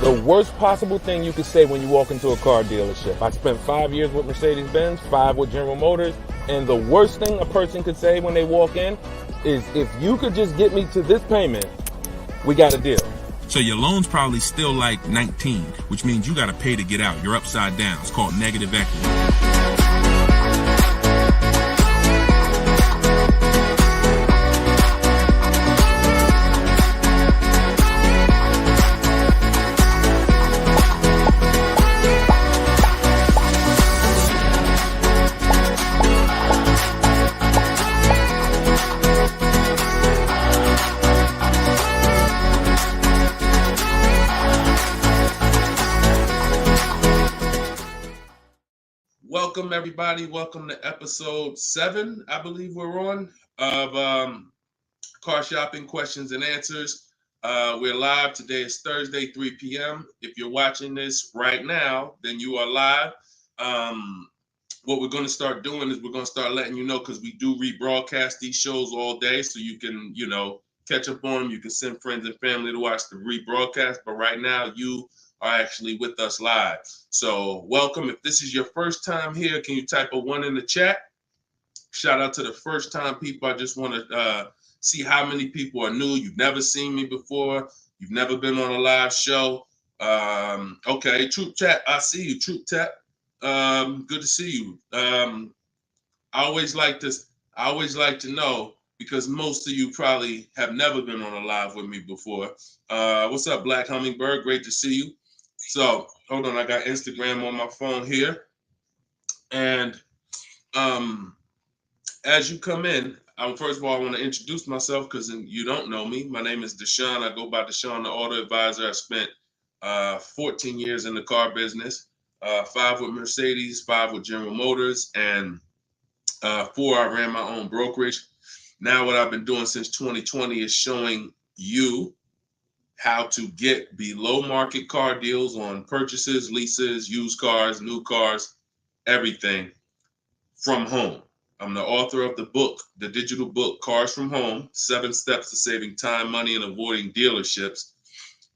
The worst possible thing you could say when you walk into a car dealership. I spent 5 years with Mercedes-Benz, 5 with General Motors, and the worst thing a person could say when they walk in is, if you could just get me to this payment, we got a deal. So your loan's probably still like 19, which means you got to pay to get out. You're upside down. It's called negative equity. Welcome, everybody. Welcome to episode 7, I believe we're on, of Car Shopping Questions and Answers. We're live. Today is Thursday, 3 p.m. If you're watching this right now, then you are live. What we're going to start doing is we're going to start letting you know, because we do rebroadcast these shows all day, so you can, catch up on them. You can send friends and family to watch the rebroadcast, but right now you are actually with us live. So welcome. If this is your first time here, can you type a 1 in the chat? Shout out to the first time people. I just want to see how many people are new. You've never seen me before. You've never been on a live show. Okay, Troop Chat, I see you, Troop Chat. Good to see you. I always like to know, because most of you probably have never been on a live with me before. What's up, Black Hummingbird? Great to see you. So hold on, I got Instagram on my phone here. And as you come in, first of all, I want to introduce myself, because you don't know me. My name is Deshone. I go by Deshone the Auto Advisor. I spent 14 years in the car business, 5 with Mercedes, 5 with General Motors, and 4 I ran my own brokerage. Now what I've been doing since 2020 is showing you how to get below market car deals on purchases, leases, used cars, new cars, everything from home. I'm the author of the book, the digital book, Cars from Home, 7 Steps to Saving Time, Money, and Avoiding Dealerships.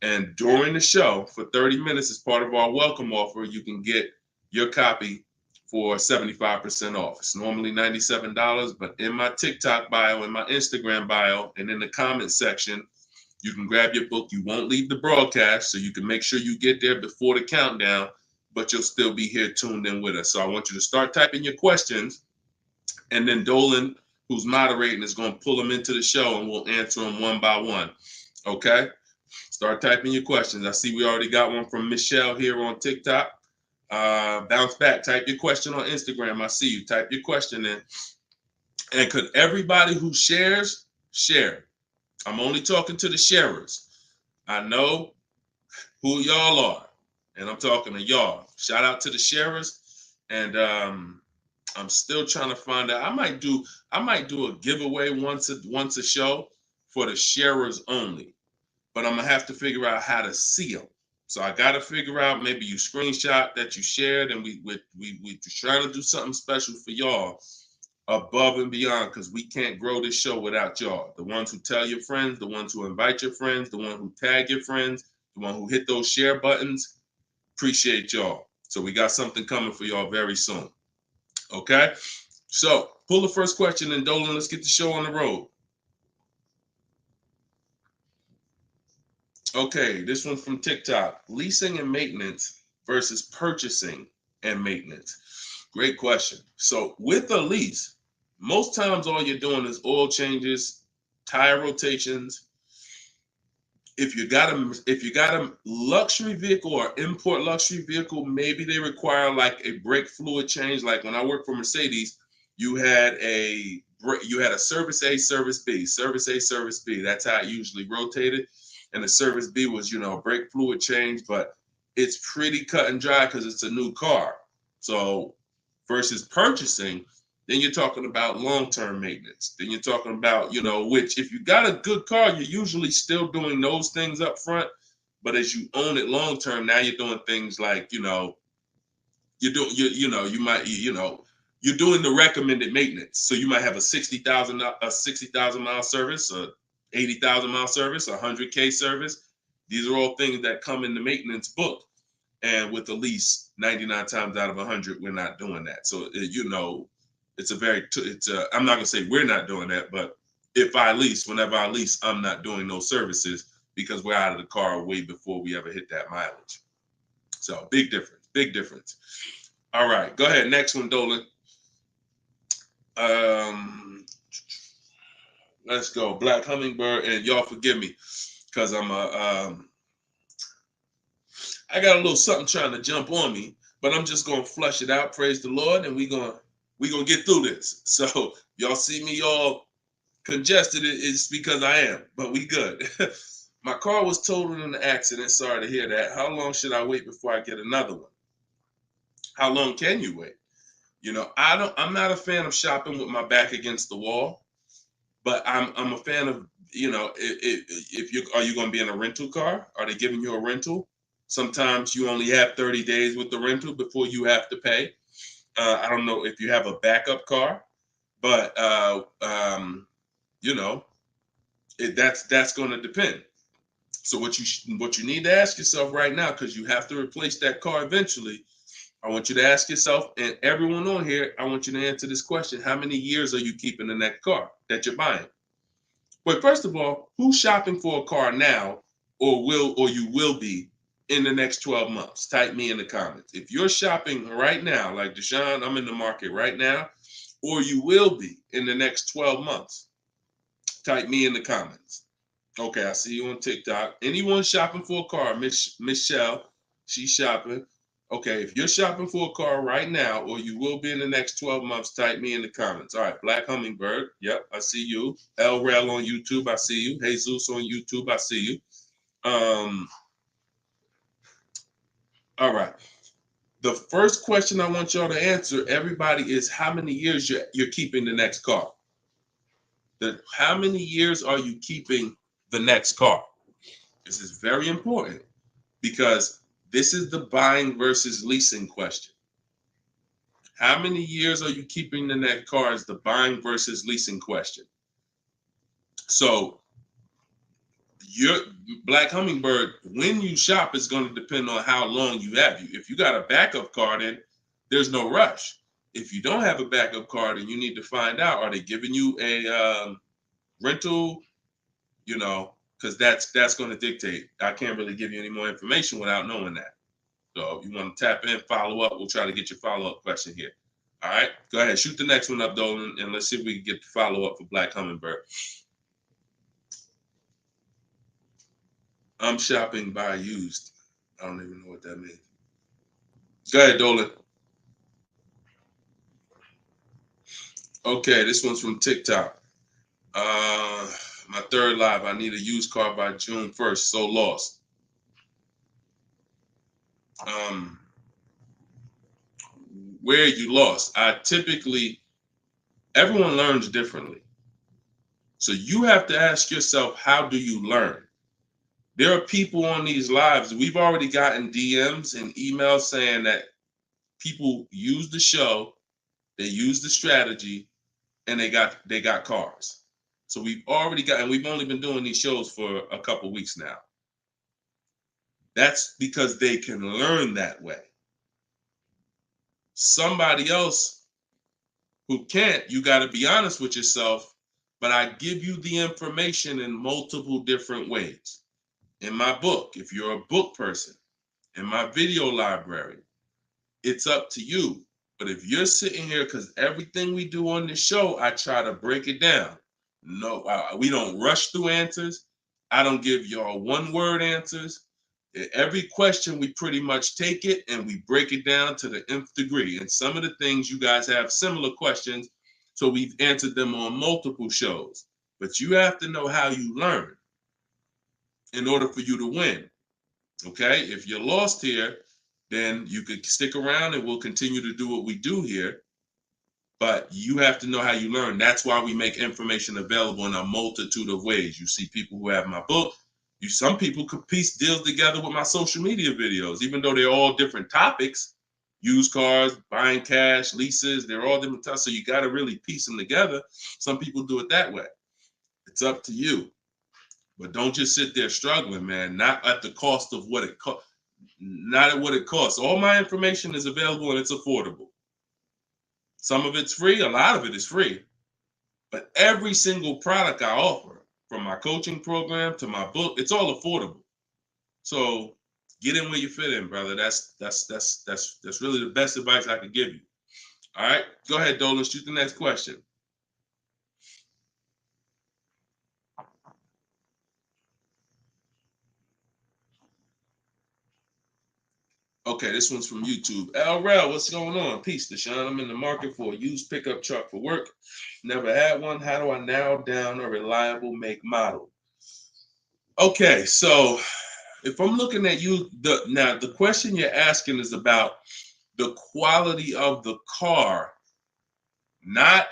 And during the show, for 30 minutes, as part of our welcome offer, you can get your copy for 75% off. It's normally $97, but in my TikTok bio, in my Instagram bio, and in the comment section, you can grab your book. You won't leave the broadcast, so you can make sure you get there before the countdown, but you'll still be here tuned in with us. So I want you to start typing your questions, and then Dolan, who's moderating, is going to pull them into the show, and we'll answer them one by one. Okay? Start typing your questions. I see we already got one from Michelle here on TikTok. Bounce back. Type your question on Instagram. I see you. Type your question in. And could everybody who shares, share? I'm only talking to the sharers. I know who y'all are, and I'm talking to y'all. Shout out to the sharers. And I'm still trying to find out. I might do a giveaway once a show for the sharers only, but I'm gonna have to figure out how to see them. So I got to figure out, maybe you screenshot that you shared, and we trying to do something special for y'all above and beyond, because we can't grow this show without y'all. The ones who tell your friends, the ones who invite your friends, the one who tag your friends, the one who hit those share buttons. Appreciate y'all. So we got something coming for y'all very soon. Okay? So pull the first question, and Dolan, let's get the show on the road. Okay, this one's from TikTok. Leasing and maintenance versus purchasing and maintenance. Great question. So with a lease, most times all you're doing is oil changes, tire rotations. If you got a luxury vehicle or import luxury vehicle, maybe they require like a brake fluid change. Like when I worked for Mercedes, you had a service A, service B, service A, service B. That's how it usually rotated. And the service B was, a brake fluid change, but it's pretty cut and dry because it's a new car. So versus purchasing, then you're talking about long-term maintenance. Then you're talking about, which if you got a good car, you're usually still doing those things up front. But as you own it long-term, now you're doing things like, you're doing the recommended maintenance. So you might have a 60,000 mile service, a 80,000 mile service, a 100K service. These are all things that come in the maintenance book. And with a lease, 99 times out of 100, we're not doing that. So, you know, it's I'm not going to say we're not doing that, but if I lease, whenever I lease, I'm not doing those services because we're out of the car way before we ever hit that mileage. So big difference, big difference. All right, go ahead. Next one, Dolan. Let's go. Black Hummingbird, and y'all forgive me because I got a little something trying to jump on me, but I'm just gonna flush it out. Praise the Lord, and we gonna get through this. So y'all see me all congested, it's because I am, but we good. My car was totaled in an accident. Sorry to hear that. How long should I wait before I get another one? How long can you wait? You know, I'm not a fan of shopping with my back against the wall, but I'm a fan of, you know, if you are you going to be in a rental car? Are they giving you a rental? Sometimes you only have 30 days with the rental before you have to pay. I don't know if you have a backup car, but you know, that's going to depend. So what you need to ask yourself right now, because you have to replace that car eventually, I want you to ask yourself, and everyone on here, I want you to answer this question: how many years are you keeping in that car that you're buying? But first of all, who's shopping for a car now, or you will be in the next 12 months? Type me in the comments. If you're shopping right now, like Deshone, I'm in the market right now, or you will be in the next 12 months, type me in the comments. Okay, I see you on TikTok. Anyone shopping for a car? Michelle, she's shopping. Okay, if you're shopping for a car right now, or you will be in the next 12 months, type me in the comments. All right, Black Hummingbird. Yep, I see you. El Rel on YouTube, I see you. Jesus on YouTube, I see you. All right. The first question I want y'all to answer, everybody, is how many years you're keeping the next car? How many years are you keeping the next car? This is very important because this is the buying versus leasing question. How many years are you keeping the next car is the buying versus leasing question. So your Black Hummingbird, when you shop, is going to depend on how long you have. If you got a backup car, then there's no rush. If you don't have a backup car, then you need to find out, are they giving you a rental? You know, because that's going to dictate. I can't really give you any more information without knowing that. So if you want to tap in, follow up, we'll try to get your follow-up question here. All right, go ahead, shoot the next one up, Dolan, and let's see if we can get the follow-up for Black Hummingbird. I'm shopping by used. I don't even know what that means. Go ahead, Dolan. Okay, this one's from TikTok. My third live, I need a used car by June 1st, so lost. Where you lost? Everyone learns differently. So you have to ask yourself, how do you learn? There are people on these lives, we've already gotten DMs and emails saying that people use the show, they use the strategy, and they got cars. So we've only been doing these shows for a couple weeks now. That's because they can learn that way. Somebody else who can't, you got to be honest with yourself, but I give you the information in multiple different ways. In my book, if you're a book person, in my video library, it's up to you. But if you're sitting here, because everything we do on this show, I try to break it down. No, we don't rush through answers. I don't give y'all one-word answers. Every question, we pretty much take it and we break it down to the nth degree. And some of the things you guys have similar questions, so we've answered them on multiple shows. But you have to know how you learn in order for you to win. Okay? If you're lost here, then you could stick around and we'll continue to do what we do here. But you have to know how you learn. That's why we make information available in a multitude of ways. You see people who have my book. Some people could piece deals together with my social media videos, even though they're all different topics. Used cars, buying cash, leases, they're all different types. So you got to really piece them together. Some people do it that way. It's up to you. But don't just sit there struggling, man. Not at the cost of what it costs. Not at what it costs. All my information is available and it's affordable. Some of it's free. A lot of it is free. But every single product I offer, from my coaching program to my book, it's all affordable. So get in where you fit in, brother. That's really the best advice I could give you. All right, go ahead, Dolan. Shoot the next question. Okay, this one's from YouTube. LRel, what's going on? Peace, Deshone. I'm in the market for a used pickup truck for work. Never had one. How do I narrow down a reliable make model? Okay, so if I'm looking at you, now the question you're asking is about the quality of the car, not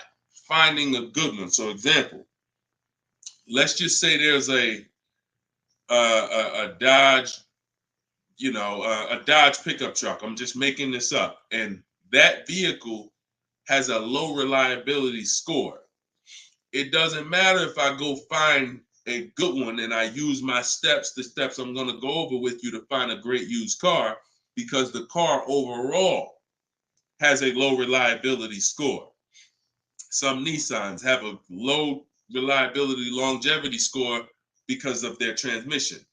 finding a good one. So, example, let's just say there's a Dodge, a Dodge pickup truck. I'm just making this up, and that vehicle has a low reliability score. It doesn't matter if I go find a good one and I use my steps, the steps I'm going to go over with you to find a great used car, because the car overall has a low reliability score. Some Nissans have a low reliability longevity score because of their transmission.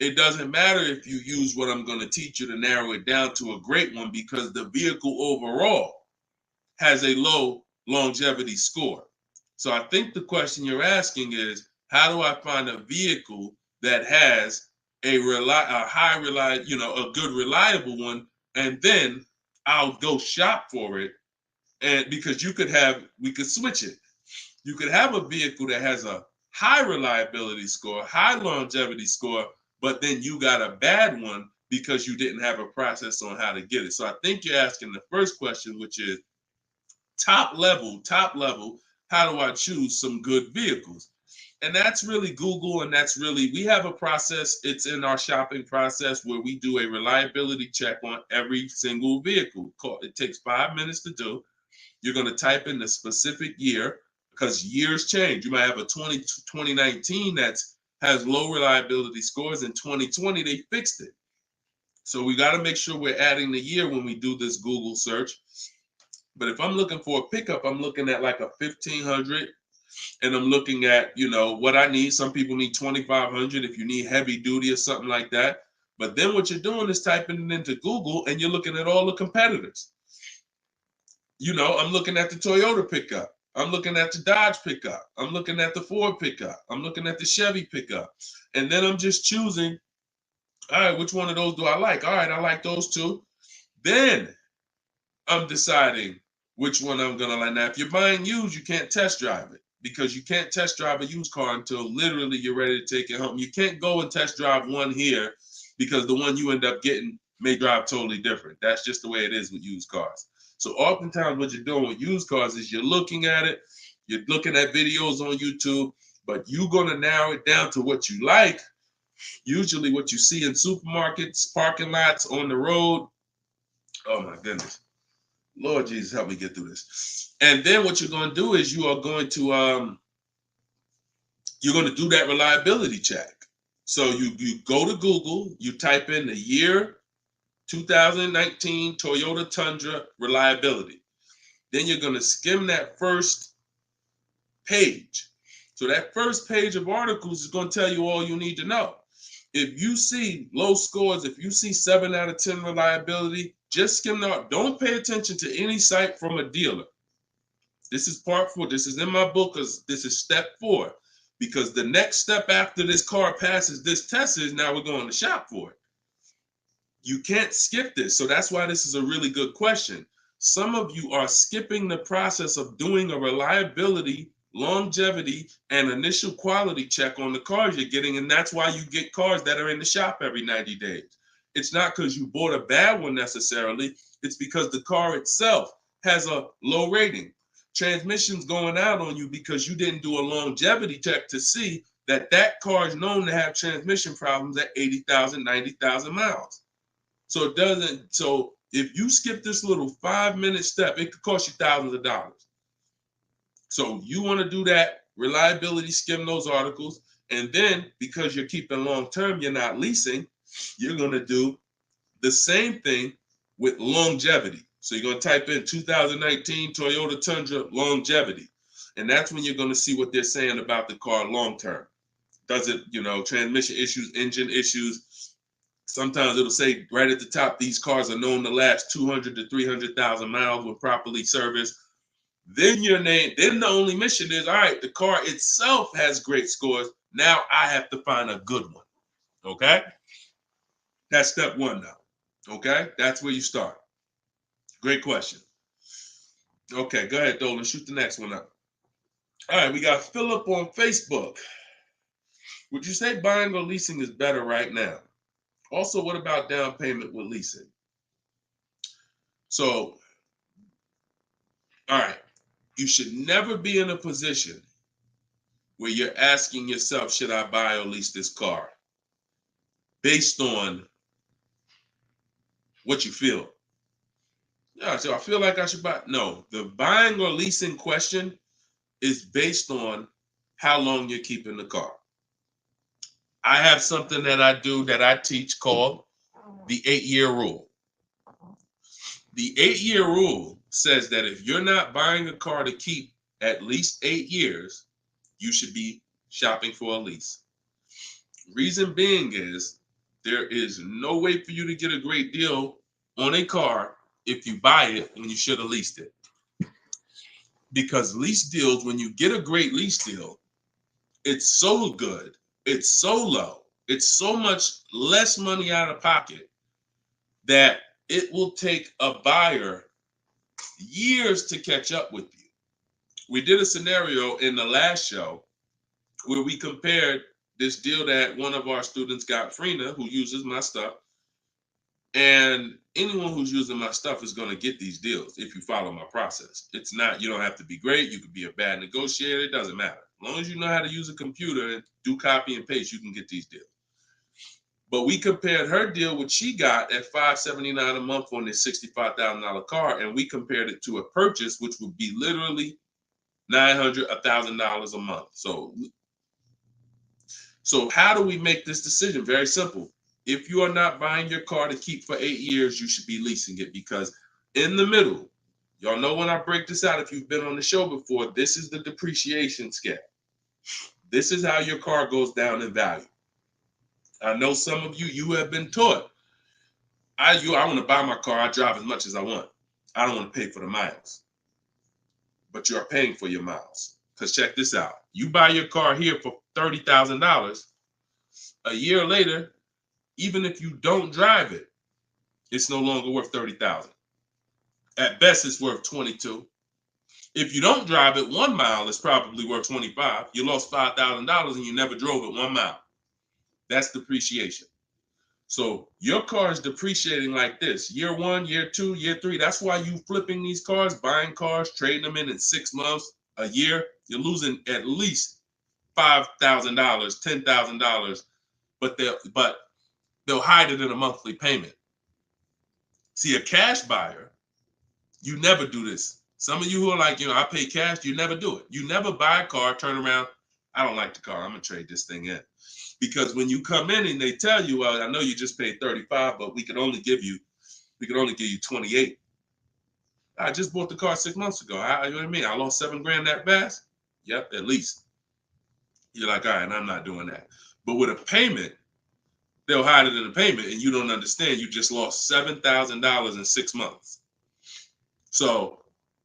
It doesn't matter if you use what I'm going to teach you to narrow it down to a great one, because the vehicle overall has a low longevity score. So I think the question you're asking is, how do I find a vehicle that has a good reliable one, and then I'll go shop for it. And because we could switch it. You could have a vehicle that has a high reliability score, high longevity score, but then you got a bad one because you didn't have a process on how to get it. So I think you're asking the first question, which is top level, how do I choose some good vehicles? And that's really Google, and we have a process. It's in our shopping process where we do a reliability check on every single vehicle. It takes 5 minutes to do. You're going to type in the specific year, because years change. You might have a 2019 that has low reliability scores. In 2020, they fixed it. So we got to make sure we're adding the year when we do this Google search. But if I'm looking for a pickup, I'm looking at like a 1500, and I'm looking at, what I need. Some people need 2500 if you need heavy duty or something like that. But then what you're doing is typing it into Google, and you're looking at all the competitors. I'm looking at the Toyota pickup. I'm looking at the Dodge pickup. I'm looking at the Ford pickup. I'm looking at the Chevy pickup. And then I'm just choosing, all right, which one of those do I like? All right, I like those two. Then I'm deciding which one I'm going to like. Now, if you're buying used, you can't test drive it, because you can't test drive a used car until literally you're ready to take it home. You can't go and test drive one here, because the one you end up getting may drive totally different. That's just the way it is with used cars. So oftentimes what you're doing with used cars is you're looking at it, you're looking at videos on YouTube, but you're going to narrow it down to what you like, usually what you see in supermarkets, parking lots, on the road. Oh my goodness. Lord Jesus, help me get through this. And then what you're going to do is you're going to do that reliability check. So you go to Google, you type in the year 2019 Toyota Tundra reliability. Then you're going to skim that first page. So that first page of articles is going to tell you all you need to know. If you see low scores, if you see 7 out of 10 reliability, just skim that. Don't pay attention to any site from a dealer. This is part 4. This is in my book, because this is step 4. Because the next step after this car passes this test is now we're going to shop for it. You can't skip this. So that's why this is a really good question. Some of you are skipping the process of doing a reliability, longevity, and initial quality check on the cars you're getting. And that's why you get cars that are in the shop every 90 days. It's not because you bought a bad one necessarily. It's because the car itself has a low rating. Transmission's going out on you because you didn't do a longevity check to see that car is known to have transmission problems at 80,000, 90,000 miles. So if you skip this little 5-minute step, it could cost you thousands of dollars. So you want to do that reliability, skim those articles. And then because you're keeping long term, you're not leasing, you're going to do the same thing with longevity. So you're going to type in 2019 Toyota Tundra longevity. And that's when you're going to see what they're saying about the car long term. Does it, transmission issues, engine issues? Sometimes it'll say right at the top, these cars are known to last 200 to 300,000 miles when properly serviced. Then then the only mission is, all right, the car itself has great scores. Now I have to find a good one. Okay? That's step one now. Okay? That's where you start. Great question. Okay, go ahead, Dolan. Shoot the next one up. All right, we got Philip on Facebook. Would you say buying or leasing is better right now? Also, what about down payment with leasing? So, all right, you should never be in a position where you're asking yourself, should I buy or lease this car? Based on what you feel. Yeah, so I feel like I should buy. No, the buying or leasing question is based on how long you're keeping the car. I have something that I do that I teach called the 8-year rule. The 8-year rule says that if you're not buying a car to keep at least 8 years, you should be shopping for a lease. Reason being is there is no way for you to get a great deal on a car if you buy it when you should have leased it. Because lease deals, when you get a great lease deal, it's so good, it's so low, it's so much less money out of pocket that it will take a buyer years to catch up with you. We did a scenario in the last show where we compared this deal that one of our students got, Frina, who uses my stuff. And anyone who's using my stuff is going to get these deals if you follow my process. It's not, you don't have to be great. You could be a bad negotiator. It doesn't matter. As long as you know how to use a computer and do copy and paste, you can get these deals. But we compared her deal, which she got at $579 a month on this $65,000 car, and we compared it to a purchase, which would be literally $900, $1,000 a month. So how do we make this decision? Very simple. If you are not buying your car to keep for 8 years, you should be leasing it, because in the middle, y'all know when I break this out, if you've been on the show before, this is the depreciation scale. This is how your car goes down in value. I know some of you have been taught, I want to buy my car, I drive as much as I want. I don't want to pay for the miles. But you're paying for your miles. Because check this out. You buy your car here for $30,000. A year later, even if you don't drive it, it's no longer worth $30,000. At best, it's worth $22,000. If you don't drive it, 1 mile is probably worth $25,000. You lost $5,000 and you never drove it 1 mile. That's depreciation. So your car is depreciating like this. Year 1, year 2, year 3. That's why you flipping these cars, buying cars, trading them in 6 months, a year. You're losing at least $5,000, $10,000, but they'll hide it in a monthly payment. See, a cash buyer, you never do this. Some of you who are like, I pay cash, you never do it. You never buy a car, turn around, I don't like the car, I'm gonna trade this thing in. Because when you come in and they tell you, well, I know you just paid $35,000, but we can only give you $28,000. I just bought the car 6 months ago. You know what I mean? I lost $7,000 that fast? Yep, at least. You're like, all right, I'm not doing that. But with a payment, they'll hide it in the payment, and you don't understand. You just lost $7,000 in 6 months. So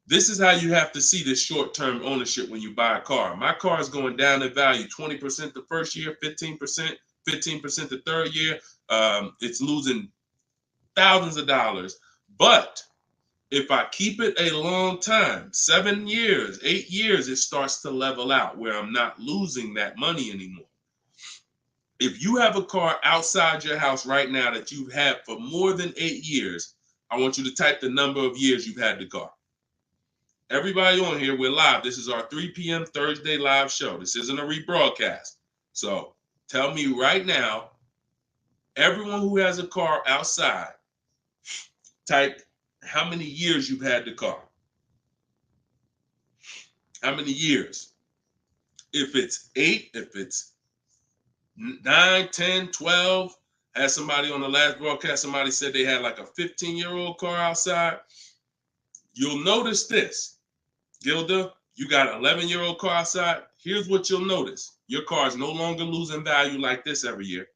this is how you have to see this short-term ownership when you buy a car. My car is going down in value 20% the first year, 15% the third year. It's losing thousands of dollars. But if I keep it a long time, 7 years, 8 years, it starts to level out where I'm not losing that money anymore. If you have a car outside your house right now that you've had for more than 8 years, I want you to type the number of years you've had the car. Everybody on here, we're live. This is our 3 p.m. Thursday live show. This isn't a rebroadcast. So tell me right now, everyone who has a car outside, type how many years you've had the car. How many years? If it's 8, if it's 9, 10, 12. Had somebody on the last broadcast, somebody said they had like a 15-year-old car outside. You'll notice this. Gilda, you got an 11-year-old car outside. Here's what you'll notice. Your car is no longer losing value like this every year.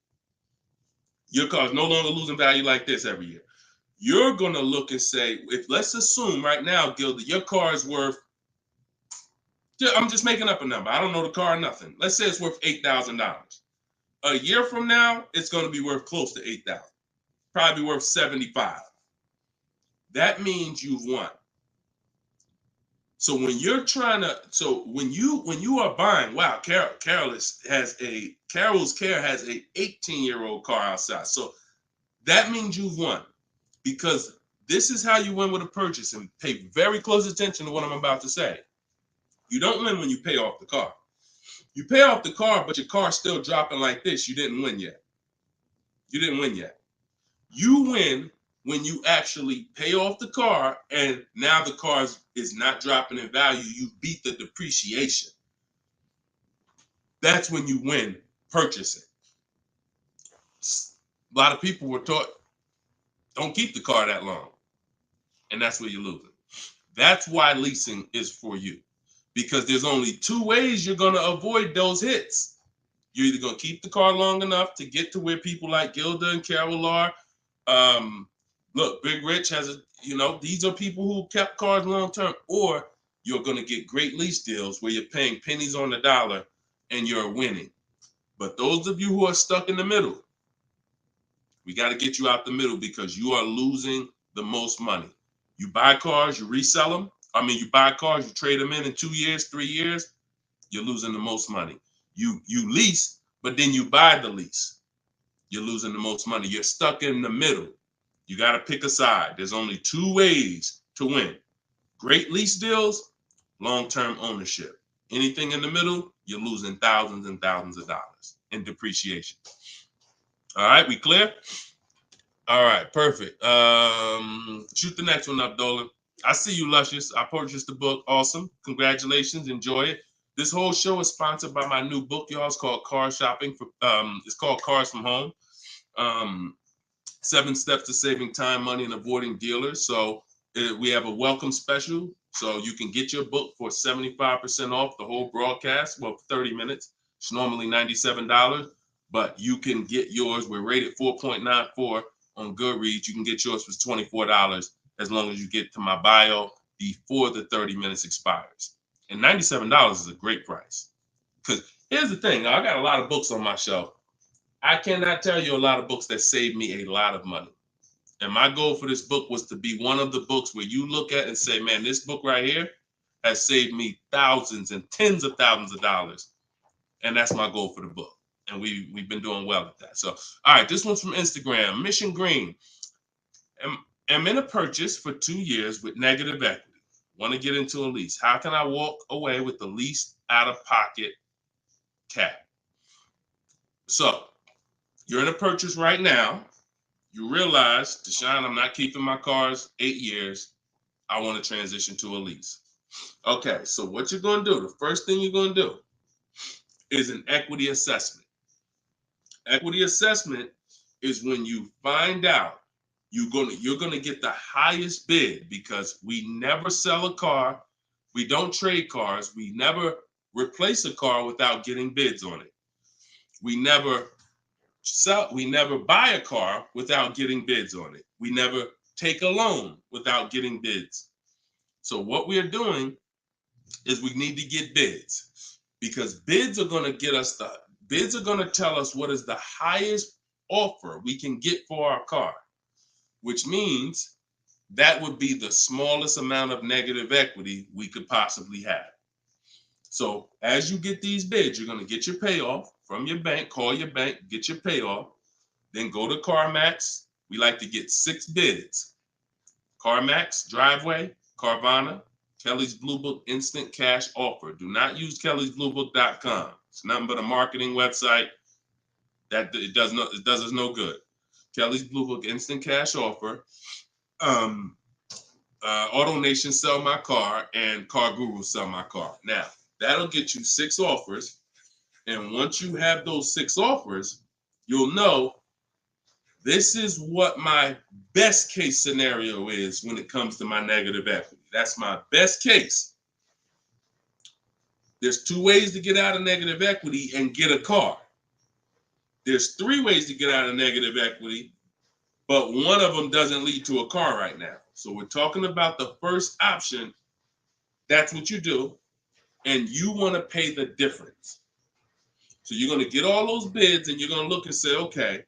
Your car is no longer losing value like this every year. You're going to look and say, if let's assume right now, Gilda, your car is worth, I'm just making up a number. I don't know the car or nothing. Let's say it's worth $8,000. A year from now, it's going to be worth close to $8,000. Probably worth $75,000. That means you've won. So when you're trying to, when you are buying, wow, Carol's has a 18-year-old car outside. So that means you've won, because this is how you win with a purchase. And pay very close attention to what I'm about to say. You don't win when you pay off the car. You pay off the car, but your car's still dropping like this. You didn't win yet. You didn't win yet. You win when you actually pay off the car and now the car is not dropping in value. You beat the depreciation. That's when you win purchasing. A lot of people were taught, don't keep the car that long. And that's where you're losing. That's why leasing is for you. Because there's only two ways you're going to avoid those hits. You're either going to keep the car long enough to get to where people like Gilda and Carol are. Look, Big Rich has these are people who kept cars long term, or you're going to get great lease deals where you're paying pennies on the dollar and you're winning. But those of you who are stuck in the middle, we got to get you out the middle, because you are losing the most money. You buy cars, you resell them. You buy cars, you trade them in 2 years, 3 years, you're losing the most money. You lease, but then you buy the lease. You're losing the most money. You're stuck in the middle. You got to pick a side. There's only two ways to win. Great lease deals, long-term ownership. Anything in the middle, you're losing thousands and thousands of dollars in depreciation. All right, we clear? All right, perfect. Shoot the next one up, Dolan. I see you, Luscious. I purchased the book. Awesome. Congratulations. Enjoy it. This whole show is sponsored by my new book, y'all. It's called Car Shopping. It's called Cars from Home. 7 Steps to Saving Time, Money, and Avoiding Dealers. So we have a welcome special. So you can get your book for 75% off the whole broadcast. Well, 30 minutes. It's normally $97, but you can get yours. We're rated 4.94 on Goodreads. You can get yours for $24 as long as you get to my bio before the 30 minutes expires. And $97 is a great price. Because here's the thing. I got a lot of books on my shelf. I cannot tell you a lot of books that saved me a lot of money. And my goal for this book was to be one of the books where you look at and say, man, this book right here has saved me thousands and tens of thousands of dollars. And that's my goal for the book. And we've been doing well at that. So, all right, this one's from Instagram. Mission Green. I'm in a purchase for 2 years with negative equity. Want to get into a lease. How can I walk away with the least out-of-pocket cap? So, you're in a purchase right now. You realize, Deshone, I'm not keeping my cars 8 years. I want to transition to a lease. Okay, so what you're going to do, the first thing you're going to do is an equity assessment. Equity assessment is when you find out you're going to get the highest bid, because we never sell a car. We don't trade cars. We never replace a car without getting bids on it. We never buy a car without getting bids on it. We never take a loan without getting bids. So what we're doing is we need to get bids, because bids are going to tell us what is the highest offer we can get for our car, which means that would be the smallest amount of negative equity we could possibly have. So as you get these bids, you're going to get your payoff from your bank, call your bank, get your payoff, then go to CarMax. We like to get 6 bids. CarMax, Driveway, Carvana, Kelly's Blue Book Instant Cash Offer. Do not use kellysbluebook.com. It's nothing but a marketing website that it does us no good. Kelly's Blue Book Instant Cash Offer. AutoNation Sell My Car, and Car Guru Sell My Car. Now, that'll get you 6 offers And once you have those 6 offers, you'll know this is what my best case scenario is when it comes to my negative equity. That's my best case. There's 2 ways to get out of negative equity and get a car. There's 3 ways to get out of negative equity, but one of them doesn't lead to a car right now. So we're talking about the first option. That's what you do, and you want to pay the difference. So you're going to get all those bids, and you're going to look and say, okay,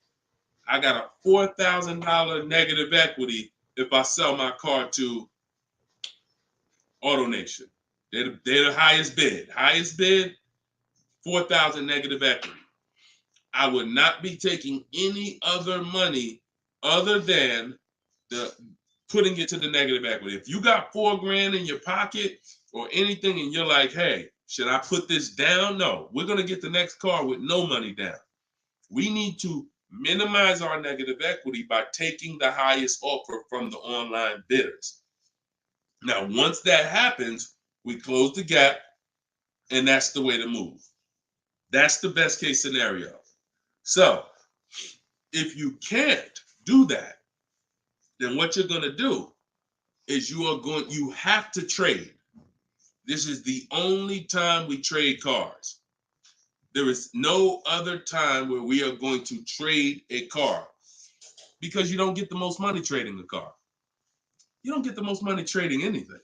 I got a $4,000 negative equity if I sell my car to AutoNation. They're the highest bid. Highest bid, $4,000 negative equity. I would not be taking any other money other than the putting it to the negative equity. If you got $4,000 in your pocket or anything and you're like, hey, should I put this down? No, we're going to get the next car with no money down. We need to minimize our negative equity by taking the highest offer from the online bidders. Now, once that happens, we close the gap, and that's the way to move. That's the best case scenario. So if you can't do that, then what you're going to do is you have to trade. This is the only time we trade cars. There is no other time where we are going to trade a car, because you don't get the most money trading a car. You don't get the most money trading anything.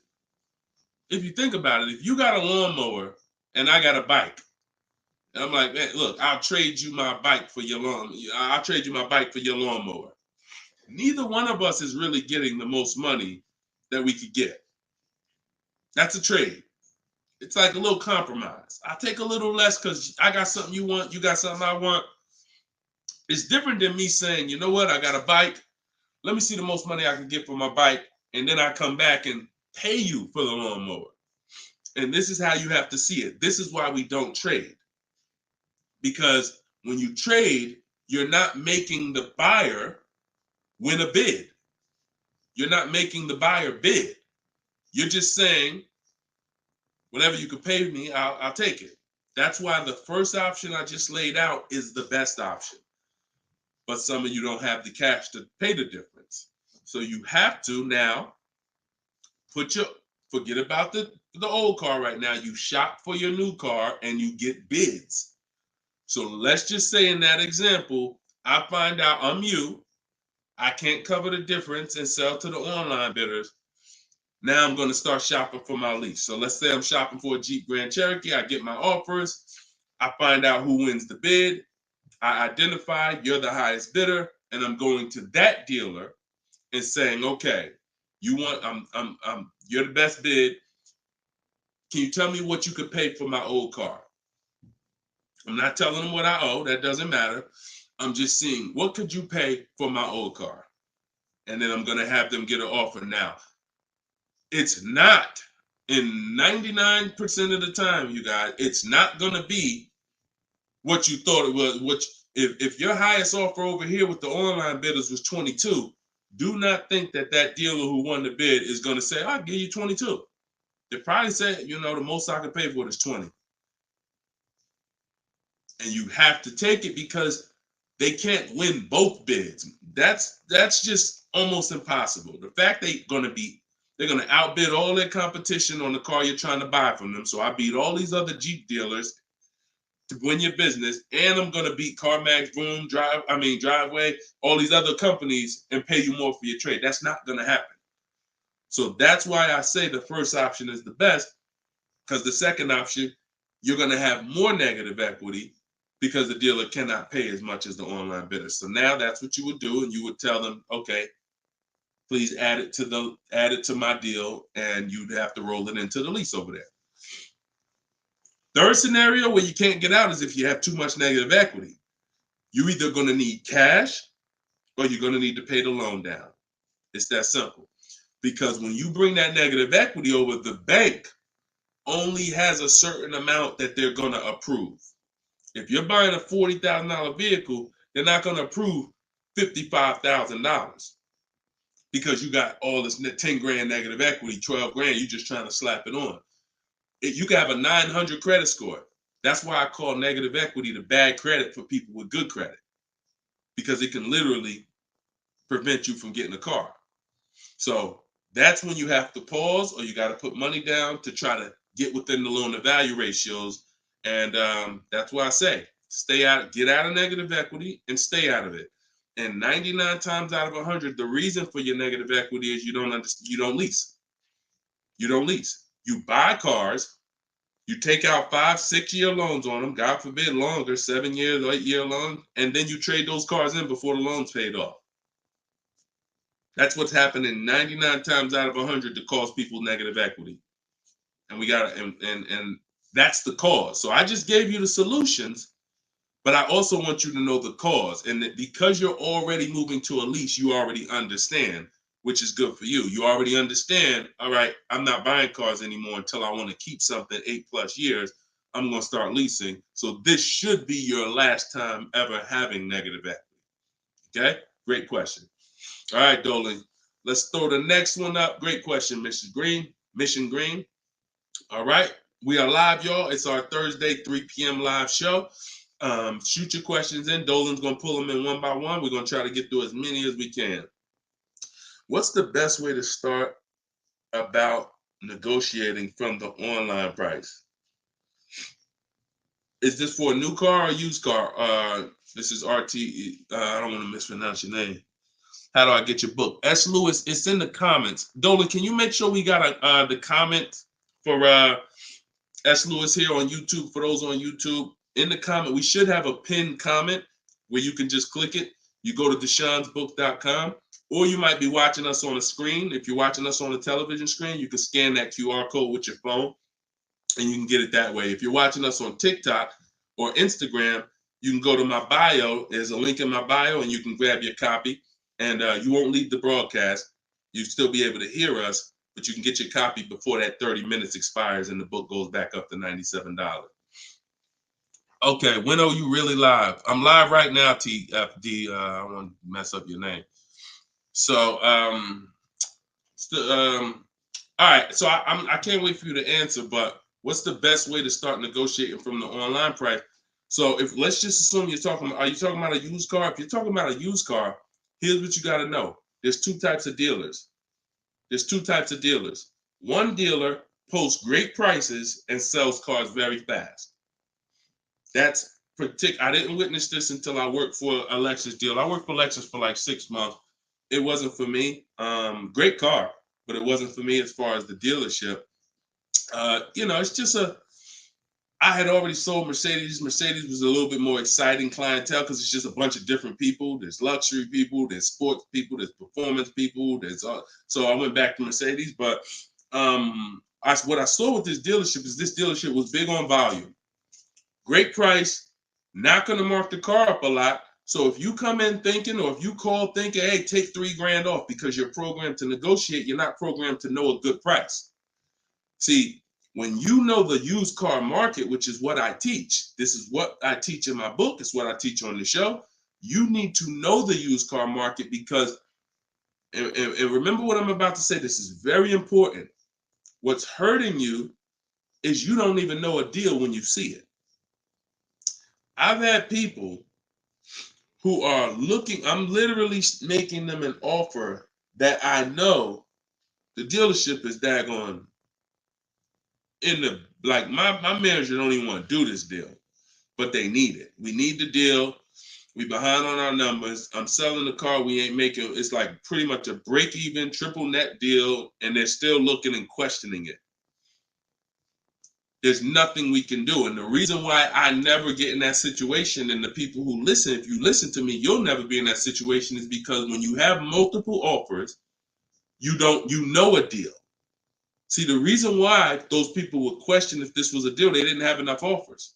If you think about it, if you got a lawnmower and I got a bike, and I'm like, man, look, I'll trade you my bike for your I'll trade you my bike for your lawnmower. Neither one of us is really getting the most money that we could get. That's a trade. It's like a little compromise. I take a little less because I got something you want, you got something I want. It's different than me saying, you know what, I got a bike. Let me see the most money I can get for my bike, and then I come back and pay you for the lawnmower. And this is how you have to see it. This is why we don't trade. Because when you trade, you're not making the buyer win a bid. You're not making the buyer bid. You're just saying, whatever you could pay me, I'll take it. That's why the first option I just laid out is the best option. But some of you don't have the cash to pay the difference. So you have to now forget about the old car right now. You shop for your new car and you get bids. So let's just say in that example, I find out I'm you. I can't cover the difference and sell to the online bidders. Now I'm going to start shopping for my lease. So let's say I'm shopping for a Jeep Grand Cherokee. I get my offers. I find out who wins the bid. I identify you're the highest bidder, and I'm going to that dealer and saying, okay, you're the best bid. Can you tell me what you could pay for my old car? I'm not telling them what I owe. That doesn't matter. I'm just seeing, what could you pay for my old car? And then I'm going to have them get an offer. Now, it's not, in 99% of the time, you guys, it's not going to be what you thought it was. Which, if your highest offer over here with the online bidders was 22, do not think that dealer who won the bid is going to say, I'll give you 22. They probably say, the most I can pay for it is 20. And you have to take it because they can't win both bids. That's just almost impossible. The fact they're going to outbid all their competition on the car you're trying to buy from them. So I beat all these other Jeep dealers to win your business, and I'm going to beat CarMax, Boom, Driveway, all these other companies and pay you more for your trade. That's not going to happen. So that's why I say the first option is the best, because the second option, you're going to have more negative equity because the dealer cannot pay as much as the online bidder. So now that's what you would do, and you would tell them, okay, please add it to my deal, and you'd have to roll it into the lease over there. Third scenario where you can't get out is if you have too much negative equity. You're either going to need cash or you're going to need to pay the loan down. It's that simple. Because when you bring that negative equity over, the bank only has a certain amount that they're going to approve. If you're buying a $40,000 vehicle, they're not going to approve $55,000 because you got all this 10 grand negative equity, 12 grand, you're just trying to slap it on. You can have a 900 credit score. That's why I call negative equity the bad credit for people with good credit, because it can literally prevent you from getting a car. So that's when you have to pause, or you got to put money down to try to get within the loan to value ratios. And that's why I say stay out, get out of negative equity and stay out of it. And 99 times out of 100, the reason for your negative equity is you don't lease. You don't lease. You buy cars, you take out 5-6 year loans on them, God forbid longer, 7 years, 8 year loan, and then you trade those cars in before the loan's paid off. That's what's happening 99 times out of 100 to cause people negative equity. And we got to, and that's the cause. So I just gave you the solutions, but I also want you to know the cause. And that because you're already moving to a lease, you already understand, which is good for you. You already understand, all right, I'm not buying cars anymore until I want to keep something 8+ years. I'm going to start leasing. So this should be your last time ever having negative equity. Okay? Great question. All right, Dolan, let's throw the next one up. Great question, Mission Green. All right, we are live, y'all. It's our Thursday 3 p.m. live show. Shoot your questions in. Dolan's going to pull them in one by one. We're going to try to get through as many as we can. What's the best way to start about negotiating from the online price? Is this for a new car or used car? This is RT. I don't want to mispronounce your name. How do I get your book? S. Lewis, it's in the comments. Dolan, can you make sure we got the comment for S. Lewis here on YouTube? For those on YouTube, in the comment, we should have a pinned comment where you can just click it. You go to deshonsbook.com, or you might be watching us on a screen. If you're watching us on a television screen, you can scan that QR code with your phone, and you can get it that way. If you're watching us on TikTok or Instagram, you can go to my bio. There's a link in my bio, and you can grab your copy. And you won't leave the broadcast. You'll still be able to hear us, but you can get your copy before that 30 minutes expires and the book goes back up to $97. Okay, when are you really live? I'm live right now, TFD. I don't want to mess up your name. So, all right. So I can't wait for you to answer, but what's the best way to start negotiating from the online price? So let's just assume are you talking about a used car? If you're talking about a used car, here's what you got to know. There's two types of dealers. One dealer posts great prices and sells cars very fast. That's I didn't witness this until I worked for a Lexus dealer. I worked for Lexus for like 6 months. It wasn't for me. Great car, but it wasn't for me as far as the dealership. It's just I had already sold Mercedes. Mercedes was a little bit more exciting clientele because it's just a bunch of different people. There's luxury people, there's sports people, there's performance people. So I went back to Mercedes. But what I saw with this dealership was big on volume. Great price, not going to mark the car up a lot. So if you come in thinking, or if you call thinking, hey, take $3,000 off because you're programmed to negotiate, you're not programmed to know a good price. See, when you know the used car market, which is what I teach, this is what I teach in my book, it's what I teach on the show. You need to know the used car market because, and remember what I'm about to say, this is very important. What's hurting you is you don't even know a deal when you see it. I've had people who are I'm literally making them an offer that I know the dealership is daggone my manager don't even want to do this deal, but they need it. We need the deal. We behind on our numbers. I'm selling the car. We ain't making. It's like pretty much a break even, triple net deal, and they're still looking and questioning it. There's nothing we can do, and the reason why I never get in that situation, and the people who listen, if you listen to me, you'll never be in that situation, is because when you have multiple offers, you know a deal. See, the reason why those people would question if this was a deal, they didn't have enough offers.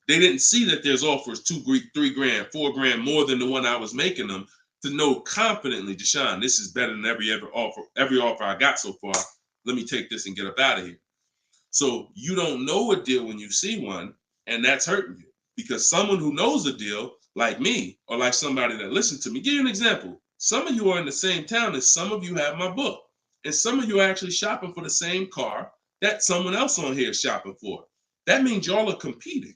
They didn't see that there's offers $2,000, $3,000, $4,000 more than the one I was making them to know confidently, Deshone, this is better than every offer I got so far. Let me take this and get up out of here. So you don't know a deal when you see one, and that's hurting you because someone who knows a deal, like me or like somebody that listens to me, give you an example. Some of you are in the same town as some of you have my book. And some of you are actually shopping for the same car that someone else on here is shopping for. that means y'all are competing.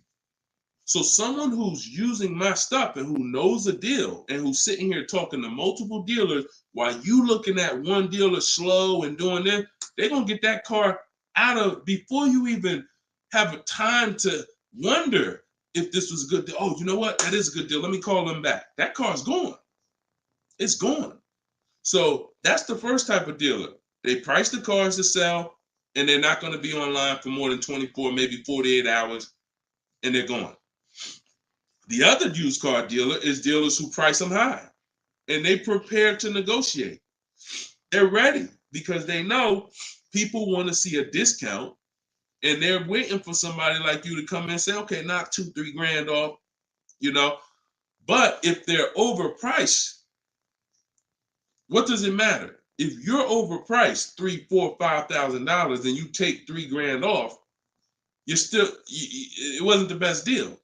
So someone who's using my stuff and who knows a deal and who's sitting here talking to multiple dealers while you looking at one dealer slow and doing this, they're going to get that car out of before you even have a time to wonder if this was a good deal. Oh, you know what? That is a good deal. Let me call them back. That car's gone. It's gone. So that's the first type of dealer. They price the cars to sell, and they're not going to be online for more than 24, maybe 48 hours, and they're gone. The other used car dealer is dealers who price them high, and they prepare to negotiate. They're ready because they know people want to see a discount, and they're waiting for somebody like you to come in and say, okay, knock $2-3 grand off, you know. But if they're overpriced, what does it matter? If you're overpriced $3,000, $4,000, $5,000, and you take $3 grand off, you're still, it wasn't the best deal.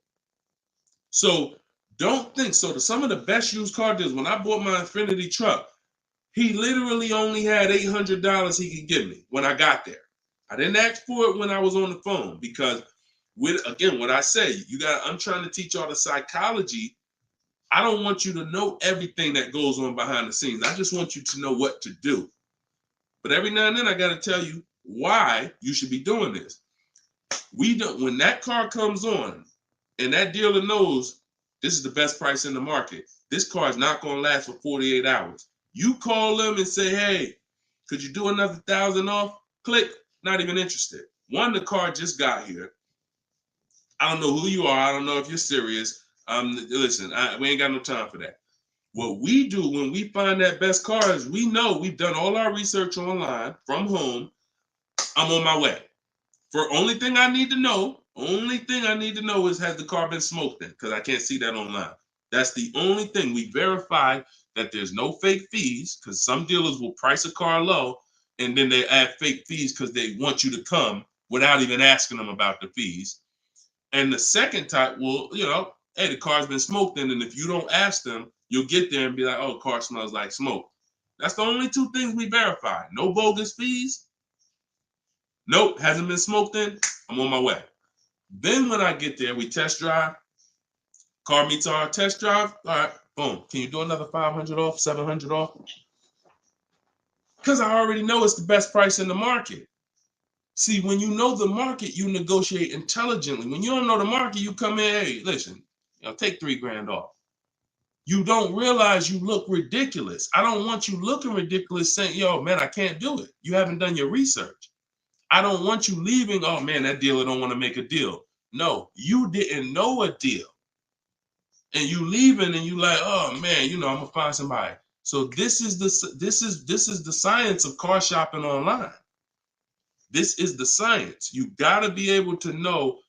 So don't think so. Some of the best used car deals, when I bought my Infinity truck, he literally only had $800 he could give me when I got there. I didn't ask for it when I was on the phone because, again, what I say, I'm trying to teach y'all the psychology. I don't want you to know everything that goes on behind the scenes. I just want you to know what to do. But every now and then I got to tell you why you should be doing this. When that car comes on and that dealer knows this is the best price in the market, this car is not going to last for 48 hours. You call them and say, hey, could you do another 1,000 off? Click, not even interested. One, the car just got here. I don't know who you are. I don't know if you're serious. Listen, we ain't got no time for that. What we do when we find that best car is we know we've done all our research online from home. I'm on my way. Only thing I need to know is, has the car been smoked in? Because I can't see that online. That's the only thing. We verify that there's no fake fees, because some dealers will price a car low and then they add fake fees because they want you to come without even asking them about the fees. And the second type will, hey, the car's been smoked in, and if you don't ask them, you'll get there and be like, oh, car smells like smoke. That's the only two things we verify. No bogus fees. Nope, hasn't been smoked in. I'm on my way. Then when I get there, we test drive. Car meets our test drive. All right, boom. Can you do another 500 off, 700 off? Because I already know it's the best price in the market. See, when you know the market, you negotiate intelligently. When you don't know the market, you come in, hey, listen, take $3 grand off. You don't realize you look ridiculous. I don't want you looking ridiculous saying, yo, man, I can't do it. You haven't done your research. I don't want you leaving, oh, man, that dealer don't want to make a deal. No, you didn't know a deal. And you leaving and you like, oh, man, I'm going to find somebody. So this is the science of car shopping online. This is the science. You got to be able to know,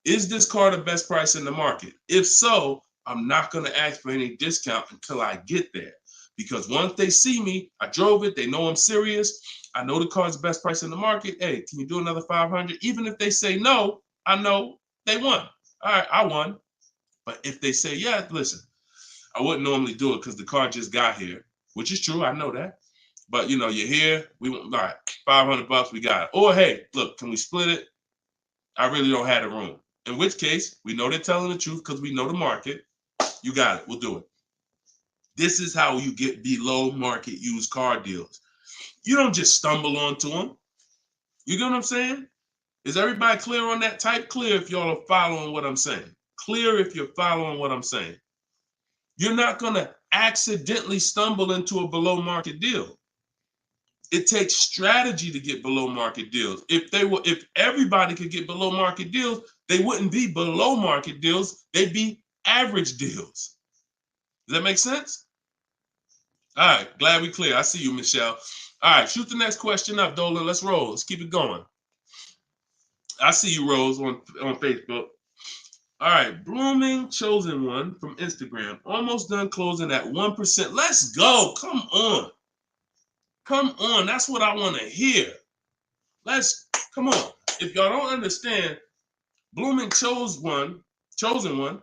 is this car the best price in the market? If so, I'm not going to ask for any discount until I get there. Because once they see me, I drove it, they know I'm serious. I know the car's the best price in the market. Hey, can you do another 500? Even if they say no, I know they won. All right, I won. But if they say, yeah, listen, I wouldn't normally do it because the car just got here, which is true. I know that. But, you're here. We want, all right, $500, we got it. Or, hey, look, can we split it? I really don't have the room. In which case, we know they're telling the truth because we know the market. You got it. We'll do it. This is how you get below market used car deals. You don't just stumble onto them. You get what I'm saying? Is everybody clear on that? Type clear if y'all are following what I'm saying. Clear if you're following what I'm saying. You're not going to accidentally stumble into a below market deal. It takes strategy to get below market deals. If everybody could get below market deals, they wouldn't be below market deals. They'd be average deals. Does that make sense? All right, glad we clear. I see you, Michelle. All right, shoot the next question up, Dolan. Let's roll. Let's keep it going. I see you, Rose, on Facebook. All right, Blooming Chosen One from Instagram. Almost done closing at 1%. Let's go. Come on. Come on. That's what I want to hear. Come on. If y'all don't understand, Blooming Chosen One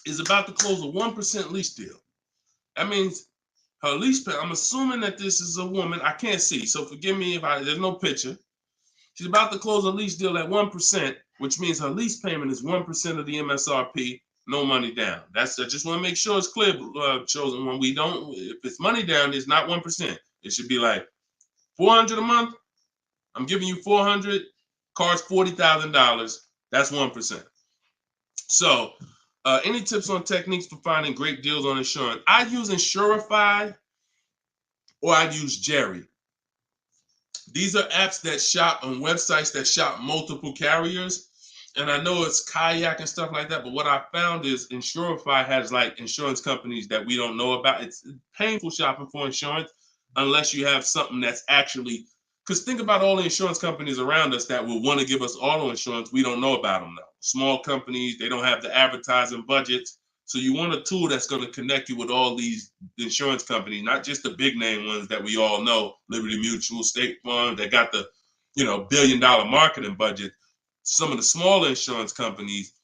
is about to close a 1% lease deal. That means her lease pay, I'm assuming that this is a woman. I can't see, so forgive me if there's no picture. She's about to close a lease deal at 1%. which means her lease payment is 1% of the MSRP, no money down. I just want to make sure it's clear, chosen one. We don't, if it's money down, it's not 1%. It should be like $400 a month. I'm giving you $400, car's $40,000. That's 1%. So, any tips on techniques for finding great deals on insurance? I use Insurify or I use Jerry. These are apps that shop on websites that shop multiple carriers. And I know it's Kayak and stuff like that, but what I found is Insurify has like insurance companies that we don't know about. It's painful shopping for insurance unless you have something that's actually, because think about all the insurance companies around us that will want to give us auto insurance. We don't know about them though. Small companies, they don't have the advertising budgets. So you want a tool that's going to connect you with all these insurance companies, not just the big name ones that we all know, Liberty Mutual, State Farm, that got the, $1 billion marketing budget. Some of the smaller insurance companies,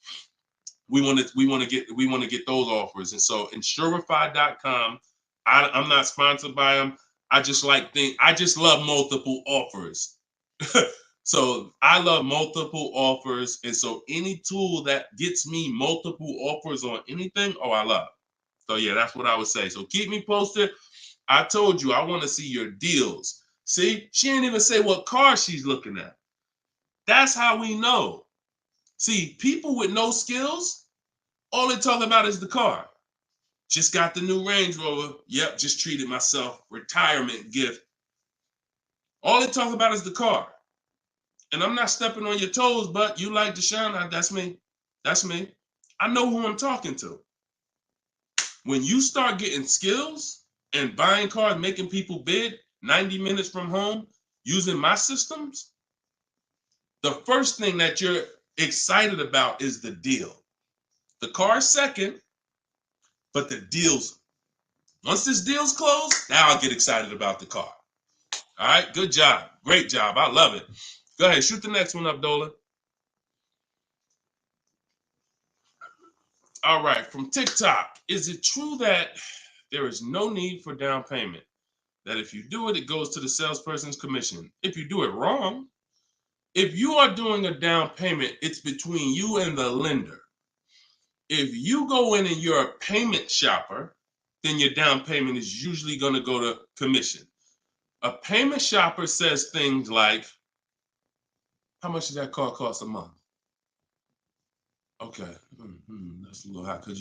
we want to get those offers. And so Insurify.com, I'm not sponsored by them. I just love multiple offers. So I love multiple offers. And so any tool that gets me multiple offers on anything, I love. So yeah, that's what I would say. So keep me posted. I told you I want to see your deals. See, she ain't even say what car she's looking at. That's how we know. See, people with no skills, all they talk about is the car. Just got the new Range Rover. Yep, just treated myself. Retirement gift. All they talk about is the car. And I'm not stepping on your toes, but you like Deshone, that's me. That's me. I know who I'm talking to. When you start getting skills and buying cars, making people bid 90 minutes from home, using my systems, the first thing that you're excited about is the deal. The car's second, but the deal's, once this deal's closed, now I'll get excited about the car. All right, good job. Great job. I love it. Go ahead, shoot the next one up, Dolan. All right, from TikTok. Is it true that there is no need for down payment? That if you do it, it goes to the salesperson's commission. If you do it wrong, if you are doing a down payment, it's between you and the lender. If you go in and you're a payment shopper, then your down payment is usually going to go to commission. A payment shopper says things like, how much does that car cost a month? Okay, that's a little high. Could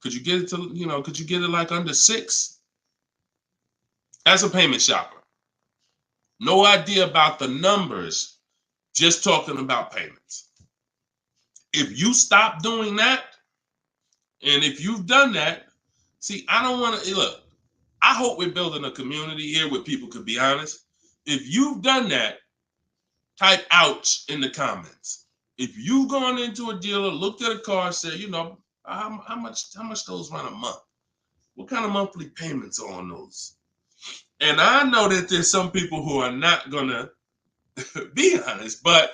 could you get it to, could you get it like under 6? That's a payment shopper. No idea about the numbers, just talking about payments. If you stop doing that, and if you've done that, see, I don't want to, look, I hope we're building a community here where people could be honest. If you've done that, type ouch in the comments. If you've gone into a dealer, looked at a car, said, how much those run a month? What kind of monthly payments are on those? And I know that there's some people who are not gonna be honest, but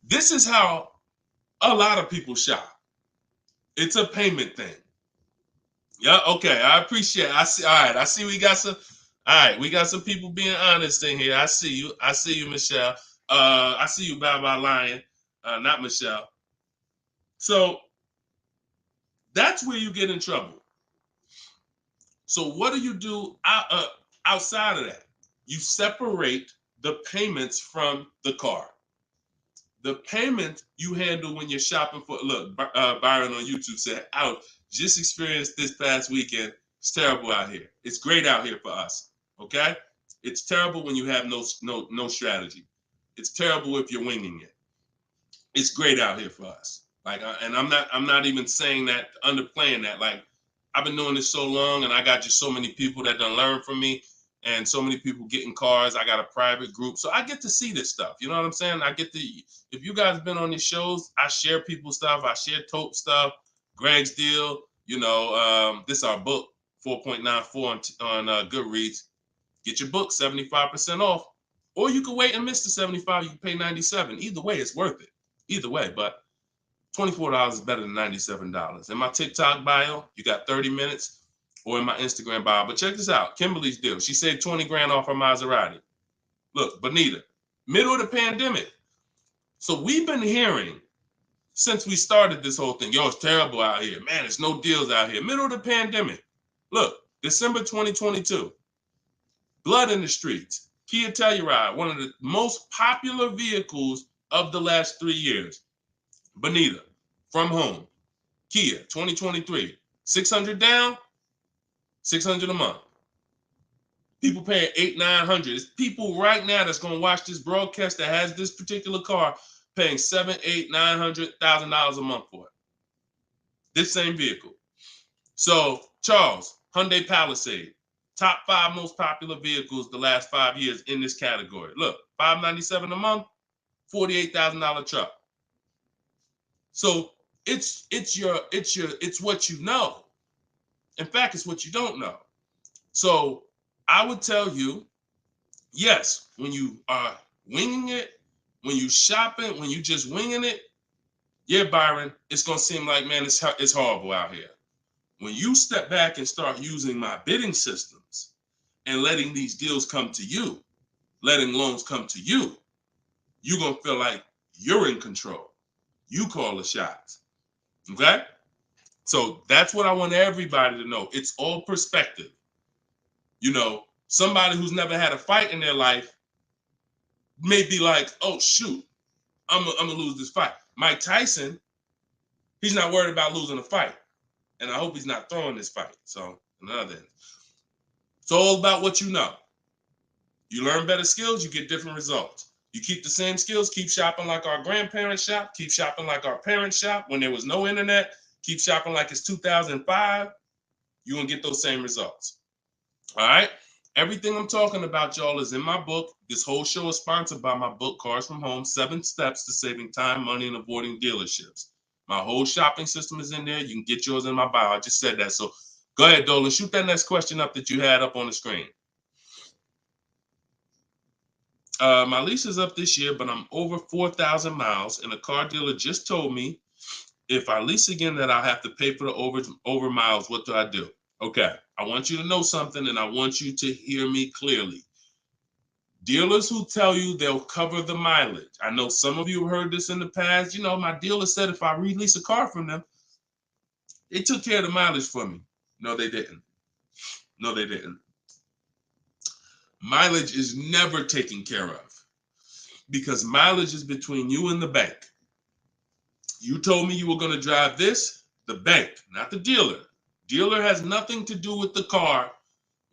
this is how a lot of people shop. It's a payment thing. Yeah, okay. I appreciate it. I see. All right. I see we got some. All right, we got some people being honest in here. I see you. I see you, Michelle. I see you, Bye Lion. Not Michelle. So that's where you get in trouble. So what do you do outside of that? You separate the payments from the car. The payment you handle when you're shopping for, look, Byron on YouTube said, ouch, just experienced this past weekend. It's terrible out here. It's great out here for us, okay? It's terrible when you have no strategy. It's terrible if you're winging it. It's great out here for us. Like, and I'm not even saying that, underplaying that. Like, I've been doing this so long, and I got just so many people that done learn from me, and so many people getting cars. I got a private group, so I get to see this stuff. You know what I'm saying? I get to. If you guys have been on these shows, I share people's stuff. I share Tope stuff. Greg's deal. This is our book, 4.94 on Goodreads. Get your book 75% off, or you can wait and miss the 75. You can pay $97. Either way, it's worth it. Either way, but $24 is better than $97. In my TikTok bio, you got 30 minutes, or in my Instagram bio. But check this out. Kimberly's deal. She saved 20 grand off her Maserati. Look, Bonita, middle of the pandemic. So we've been hearing since we started this whole thing, yo, it's terrible out here. Man, there's no deals out here. Middle of the pandemic. Look, December 2022. Blood in the streets. Kia Telluride, one of the most popular vehicles of the last 3 years. Bonita, from home. Kia, 2023. 600 down, 600 a month. People paying $800-900. It's people right now that's going to watch this broadcast that has this particular car paying $700,000-900,000 a month for it. This same vehicle. So, Charles, Hyundai Palisade, top 5 most popular vehicles the last 5 years in this category. Look, $597 a month, $48,000 truck. So it's what you know. In fact, it's what you don't know. So I would tell you, yes, when you are winging it, when you shopping, when you just winging it, yeah, Byron, it's gonna seem like, man, it's horrible out here. When you step back and start using my bidding systems and letting these deals come to you, letting loans come to you, you're gonna feel like you're in control. You call the shots. Okay? So that's what I want everybody to know. It's all perspective. You know, somebody who's never had a fight in their life may be like, oh, shoot, I'm gonna lose this fight. Mike Tyson, he's not worried about losing a fight. And I hope he's not throwing this fight. So, another thing. It's all about what you know. You learn better skills, you get different results. You keep the same skills, keep shopping like our grandparents shop, keep shopping like our parents shop when there was no internet, keep shopping like it's 2005, you're going to get those same results. All right? Everything I'm talking about, y'all, is in my book. This whole show is sponsored by my book, Cars from Home, 7 Steps to Saving Time, Money, and Avoiding Dealerships. My whole shopping system is in there. You can get yours in my bio. I just said that. So go ahead, Dolan. Shoot that next question up that you had up on the screen. My lease is up this year, but I'm over 4,000 miles, and a car dealer just told me if I lease again that I'll have to pay for the over miles. What do I do? Okay, I want you to know something, and I want you to hear me clearly. Dealers who tell you they'll cover the mileage. I know some of you have heard this in the past. You know, my dealer said if I release a car from them, they took care of the mileage for me. No, they didn't. No, they didn't. Mileage is never taken care of because mileage is between you and the bank. You told me you were going to drive this, the bank, not the dealer. Dealer has nothing to do with the car.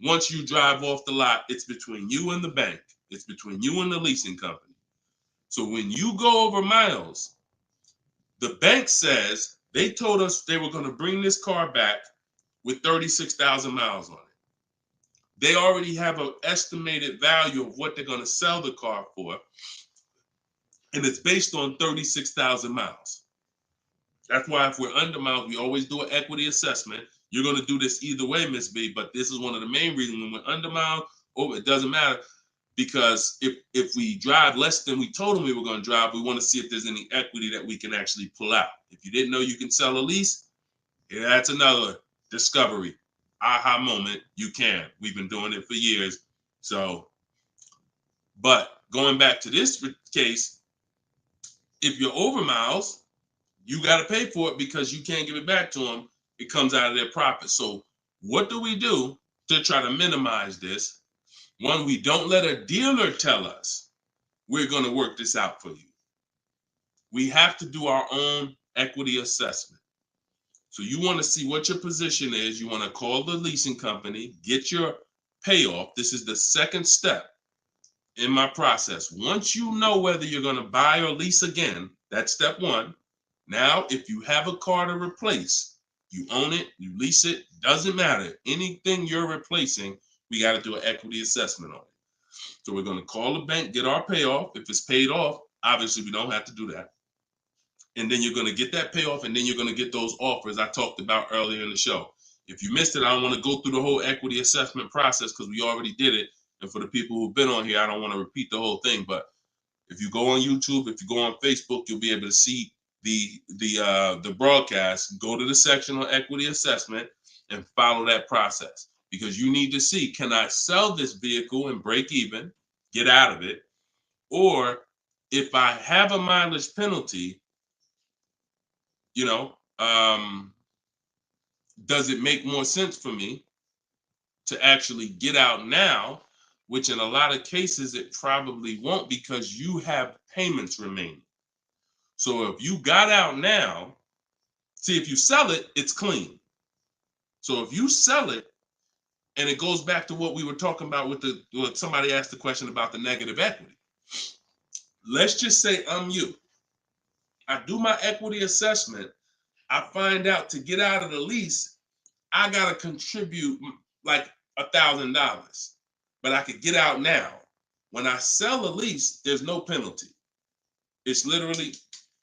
Once you drive off the lot, it's between you and the bank. It's between you and the leasing company. So when you go over miles, the bank says they told us they were going to bring this car back with 36,000 miles on it. They already have an estimated value of what they're going to sell the car for, and it's based on 36,000 miles. That's why if we're under miles, we always do an equity assessment. You're going to do this either way, Miss B, but this is one of the main reasons when we're under miles, it doesn't matter, because if we drive less than we told them we were going to drive, we want to see if there's any equity that we can actually pull out. If you didn't know you can sell a lease, yeah, that's another discovery. Aha moment, you can. We've been doing it for years. So, but going back to this case, if you're over miles, you got to pay for it because you can't give it back to them. It comes out of their profit. So what do we do to try to minimize this? One, we don't let a dealer tell us we're going to work this out for you. We have to do our own equity assessment. So you want to see what your position is. You want to call the leasing company, get your payoff. This is the second step in my process. Once you know whether you're going to buy or lease again, that's step one. Now, if you have a car to replace, you own it, you lease it, doesn't matter. Anything you're replacing, we got to do an equity assessment on it. So we're going to call the bank, get our payoff. If it's paid off, obviously we don't have to do that. And then you're going to get that payoff, and then you're going to get those offers I talked about earlier in the show. If you missed it, I don't want to go through the whole equity assessment process because we already did it. And for the people who've been on here, I don't want to repeat the whole thing. But if you go on YouTube, if you go on Facebook, you'll be able to see the broadcast. Go to the section on equity assessment and follow that process, because you need to see, can I sell this vehicle and break even, get out of it, or if I have a mileage penalty, you know, does it make more sense for me to actually get out now, which in a lot of cases it probably won't, because you have payments remaining. So if you got out now, see, if you sell it, it's clean. So if you sell it, and it goes back to what we were talking about with what somebody asked the question about the negative equity. Let's just say I'm you. I do my equity assessment. I find out to get out of the lease, I got to contribute like $1,000, but I could get out now. When I sell a lease, there's no penalty. It's literally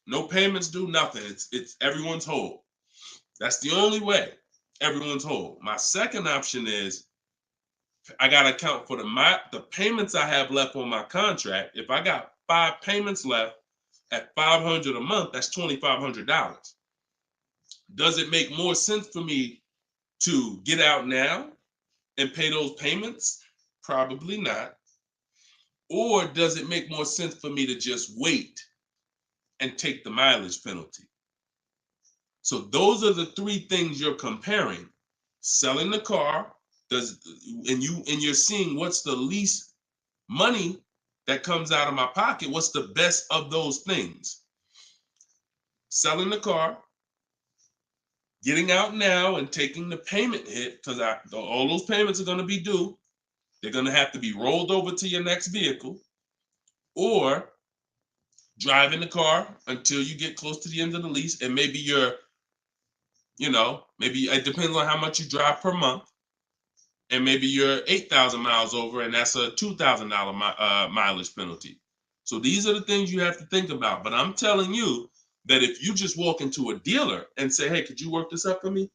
no payments due, nothing. It's everyone's whole. That's the only way. Everyone's whole. My second option is I got to account for the payments I have left on my contract. If I got 5 payments left at $500 a month, that's $2,500. Does it make more sense for me to get out now and pay those payments? Probably not. Or does it make more sense for me to just wait and take the mileage penalty? So those are the 3 things you're comparing. Selling the car, and you're seeing what's the least money that comes out of my pocket, what's the best of those things. Selling the car, getting out now and taking the payment hit, because all those payments are going to be due. They're going to have to be rolled over to your next vehicle, or driving the car until you get close to the end of the lease, and maybe maybe it depends on how much you drive per month, and maybe you're 8,000 miles over, and that's a $2,000 mileage penalty. So these are the things you have to think about. But I'm telling you that if you just walk into a dealer and say, hey, could you work this up for me?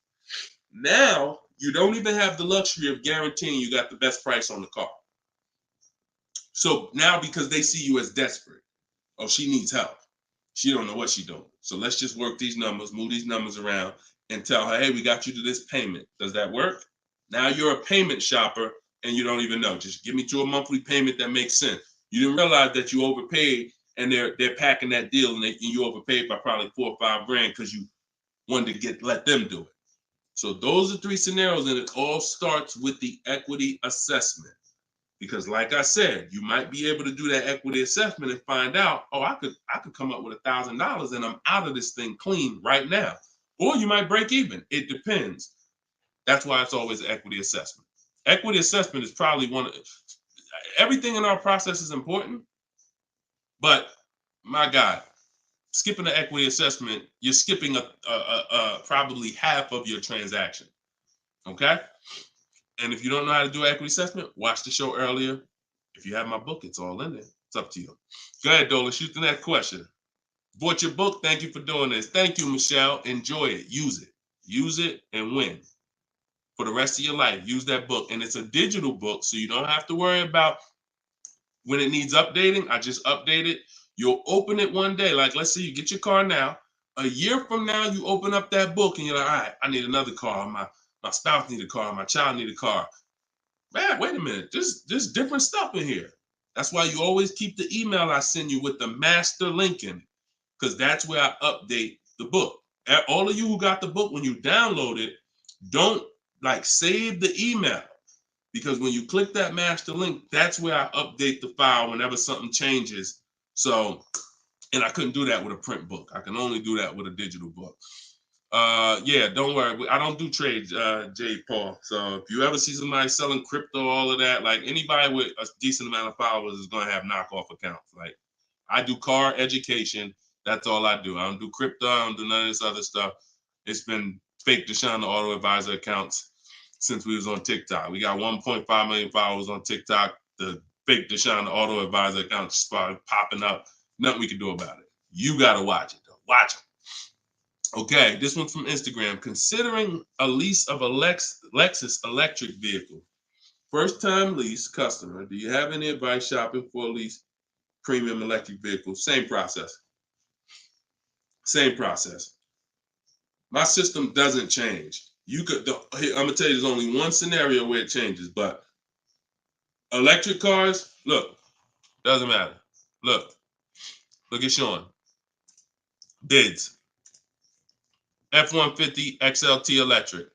Now you don't even have the luxury of guaranteeing you got the best price on the car. So now, because they see you as desperate, oh, she needs help, she don't know what she's doing, so let's just work these numbers, move these numbers around, and tell her, hey, we got you to this payment. Does that work? Now you're a payment shopper and you don't even know. Just give me to a monthly payment that makes sense. You didn't realize that you overpaid, and they're packing that deal, and you overpaid by probably $4 or $5 grand because you wanted to let them do it. So those are 3 scenarios, and it all starts with the equity assessment. Because like I said, you might be able to do that equity assessment and find out, oh, I could come up with $1,000 and I'm out of this thing clean right now. Or you might break even. It depends. That's why it's always an equity assessment. Equity assessment is probably everything in our process is important, but my God, skipping the equity assessment, you're skipping probably half of your transaction. Okay? And if you don't know how to do equity assessment, watch the show earlier. If you have my book, it's all in there. It's up to you. Go ahead, Dola, shoot the next question. Bought your book. Thank you for doing this. Thank you, Michelle. Enjoy it. Use it. Use it and win for the rest of your life. Use that book. And it's a digital book, so you don't have to worry about when it needs updating. I just update it. You'll open it one day. Like, let's say you get your car now. A year from now, you open up that book and you're like, all right, I need another car. My spouse need a car. My child need a car. Man, wait a minute. There's different stuff in here. That's why you always keep the email I send you with the master link in it, because that's where I update the book. All of you who got the book, when you download it, don't save the email, because when you click that master link, that's where I update the file whenever something changes. So, and I couldn't do that with a print book. I can only do that with a digital book. Yeah, don't worry. I don't do trades, J. Paul. So if you ever see somebody selling crypto, all of that, like anybody with a decent amount of followers is going to have knockoff accounts. Like, I do car education. That's all I do. I don't do crypto. I don't do none of this other stuff. It's been fake Deshone the Auto Advisor accounts since we was on TikTok. We got 1.5 million followers on TikTok. The fake Deshone the Auto Advisor account started popping up. Nothing we can do about it. You got to watch it, though. Watch it. Okay, this one's from Instagram. Considering a lease of a Lexus electric vehicle, first-time lease customer, do you have any advice shopping for a lease premium electric vehicle? Same process. Same process. My system doesn't change. I'm gonna tell you, there's only one scenario where it changes, but electric cars, look, doesn't matter. Look, Look at Sean. Bids. F-150 XLT electric.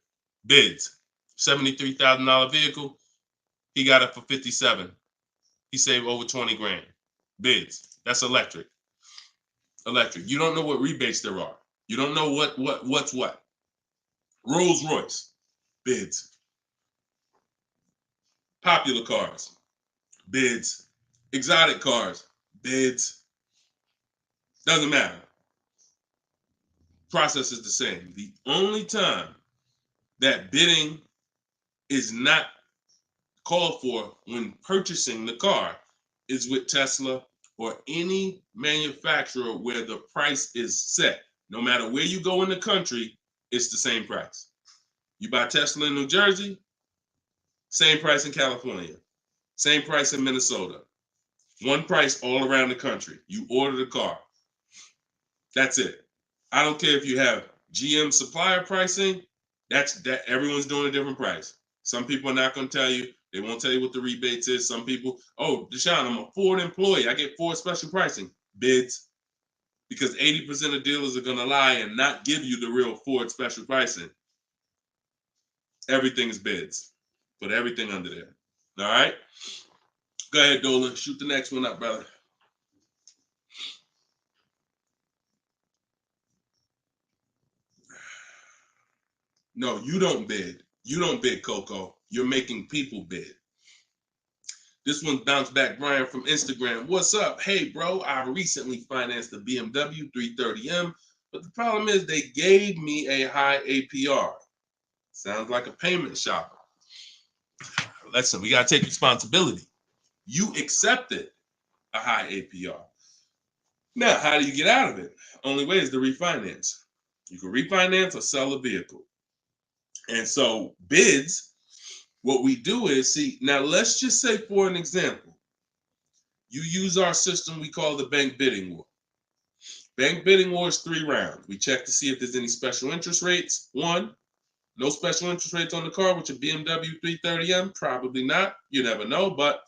Bids. $73,000 vehicle. He got it for 57. He saved over 20 grand. Bids. That's electric. Electric. You don't know what rebates there are. You don't know what's what. Rolls Royce. Bids. Popular cars. Bids. Exotic cars. Bids. Doesn't matter. Process is the same. The only time that bidding is not called for when purchasing the car is with Tesla or any manufacturer where the price is set. No matter where you go in the country, it's the same price. You buy Tesla in New Jersey, same price in California, same price in Minnesota. One price all around the country. You order the car. That's it. I don't care if you have GM supplier pricing. That everyone's doing a different price. Some people are not going to tell you. They won't tell you what the rebates is. Some people, oh, Deshone, I'm a Ford employee. I get Ford special pricing. Bids. Because 80% of dealers are going to lie and not give you the real Ford special pricing. Everything is bids. Put everything under there. All right? Go ahead, Dolan. Shoot the next one up, brother. No, you don't bid. You don't bid, Coco. You're making people bid. This one bounced back, Brian from Instagram. What's up? Hey, bro, I recently financed the BMW 330M, but the problem is they gave me a high APR. Sounds like a payment shopper. Listen, we got to take responsibility. You accepted a high APR. Now, how do you get out of it? Only way is to refinance. You can refinance or sell a vehicle. And so bids, what we do is, see, now let's just say for an example, you use our system we call the bank bidding war. Bank bidding war is 3 rounds. We check to see if there's any special interest rates. 1, no special interest rates on the car with your BMW 330M, probably not. You never know. But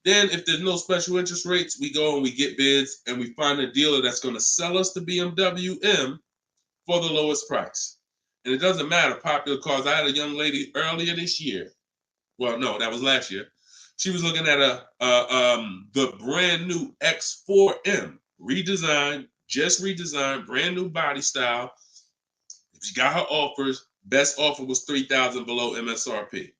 then if there's no special interest rates, we go and we get bids and we find a dealer that's going to sell us the BMW M for the lowest price. And it doesn't matter, popular cars. I had a young lady earlier this year. Well, no, that was last year. She was looking at the brand new X4M, redesigned, just redesigned, brand new body style. She got her offers. Best offer was $3,000 below MSRP.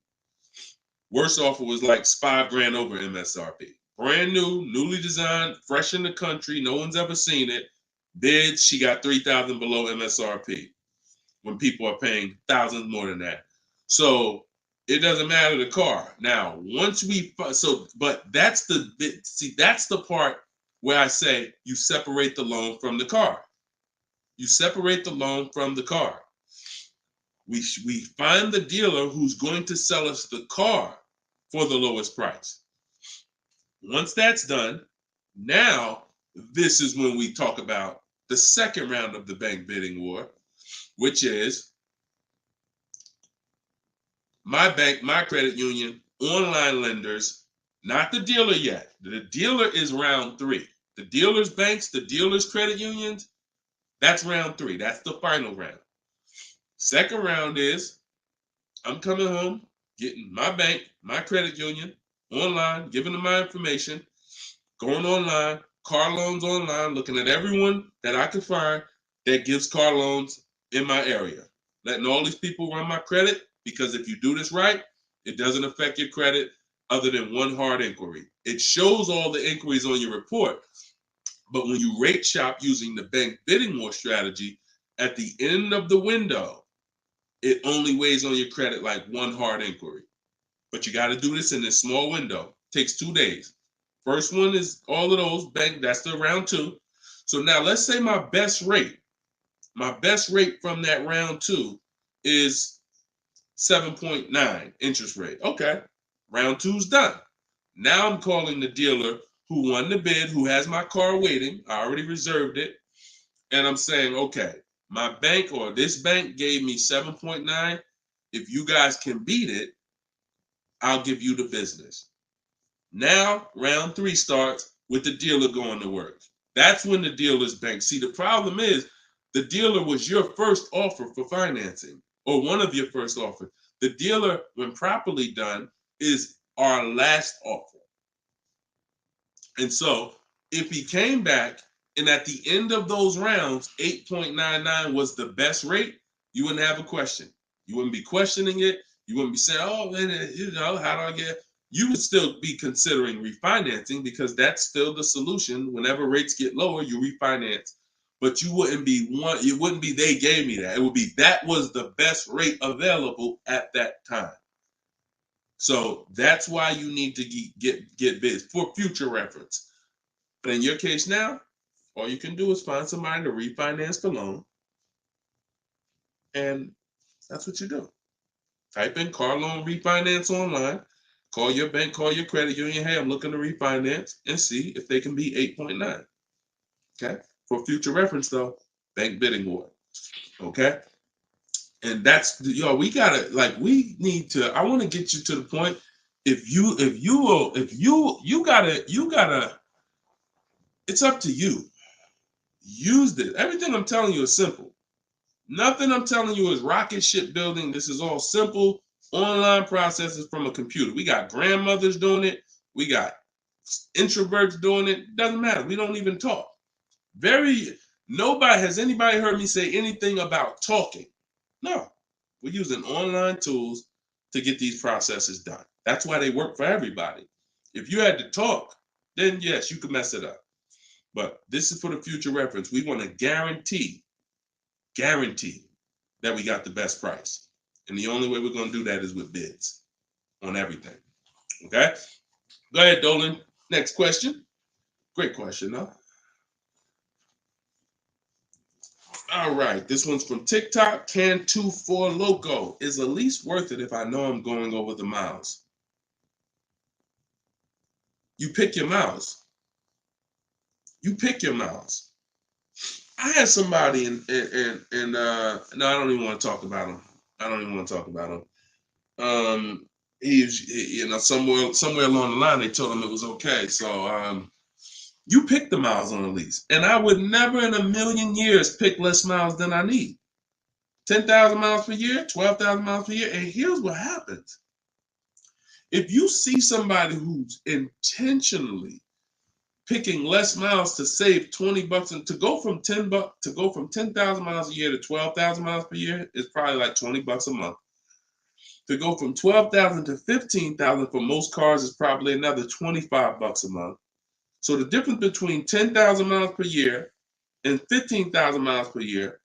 Worst offer was like $5 grand over MSRP. Brand new, newly designed, fresh in the country. No one's ever seen it. Bids, she got $3,000 below MSRP. When people are paying thousands more than that. So it doesn't matter the car. Now, once but that's that's the part where I say you separate the loan from the car. You separate the loan from the car. We find the dealer who's going to sell us the car for the lowest price. Once that's done, now this is when we talk about the second round of the bank bidding war, which is my bank, my credit union, online lenders, not the dealer yet. The dealer is round 3. The dealer's banks, the dealer's credit unions, that's round 3. That's the final round. Second round is I'm coming home, getting my bank, my credit union, online, giving them my information, going online, car loans online, looking at everyone that I can find that gives car loans in my area, letting all these people run my credit, because if you do this right, it doesn't affect your credit other than one hard inquiry. It shows all the inquiries on your report, but when you rate shop using the bank bidding war strategy, at the end of the window, it only weighs on your credit like one hard inquiry. But you got to do this in this small window. It takes 2 days. First one is all of those bank, that's the round 2. So now let's say my best rate from that round 2 is 7.9 interest rate. Okay, round 2's done. Now I'm calling the dealer who won the bid, who has my car waiting. I already reserved it. And I'm saying, okay, my bank or this bank gave me 7.9. If you guys can beat it, I'll give you the business. Now, round 3 starts with the dealer going to work. That's when the dealer's bank. See, the problem is the dealer was your first offer for financing, or one of your first offers. The dealer, when properly done, is our last offer. And so if he came back and at the end of those rounds, 8.99 was the best rate, you wouldn't have a question. You wouldn't be questioning it. You wouldn't be saying, oh, man, you know, how do I get? You would still be considering refinancing because that's still the solution. Whenever rates get lower, you refinance. But you wouldn't be it wouldn't be they gave me that. It would be that was the best rate available at that time. So that's why you need to get bids for future reference. But in your case now, all you can do is find somebody to refinance the loan. And that's what you do. Type in car loan refinance online. Call your bank, call your credit union. Hey, I'm looking to refinance and see if they can be 8.9. Okay. For future reference, though, bank bidding war. Okay. And that's, we gotta, we need to, I want to get you to the point. You gotta, it's up to you. Use this. Everything I'm telling you is simple. Nothing I'm telling you is rocket ship building. This is all simple online processes from a computer. We got grandmothers doing it. We got introverts doing it. Doesn't matter. We don't even talk. Has anybody heard me say anything about talking? No. We're using online tools to get these processes done. That's why they work for everybody. If you had to talk, then yes, you could mess it up. But this is for the future reference. We want to guarantee that we got the best price. And the only way we're going to do that is with bids on everything. Okay? Go ahead, Dolan. Next question. Great question, though. All right. This one's from TikTok. Can24 Loco. Is a lease worth it if I know I'm going over the miles? You pick your miles. I had somebody no, I don't even want to talk about him. Somewhere along the line they told him it was okay. So you pick the miles on the lease, and I would never in a million years pick less miles than I need. 10,000 miles per year, 12,000 miles per year, and here's what happens: if you see somebody who's intentionally picking less miles to save $20 and to go from 10,000 miles a year to 12,000 miles per year is probably like $20 a month. To go from 12,000 to 15,000 for most cars is probably another $25 a month. So the difference between 10,000 miles per year and 15,000 miles per year,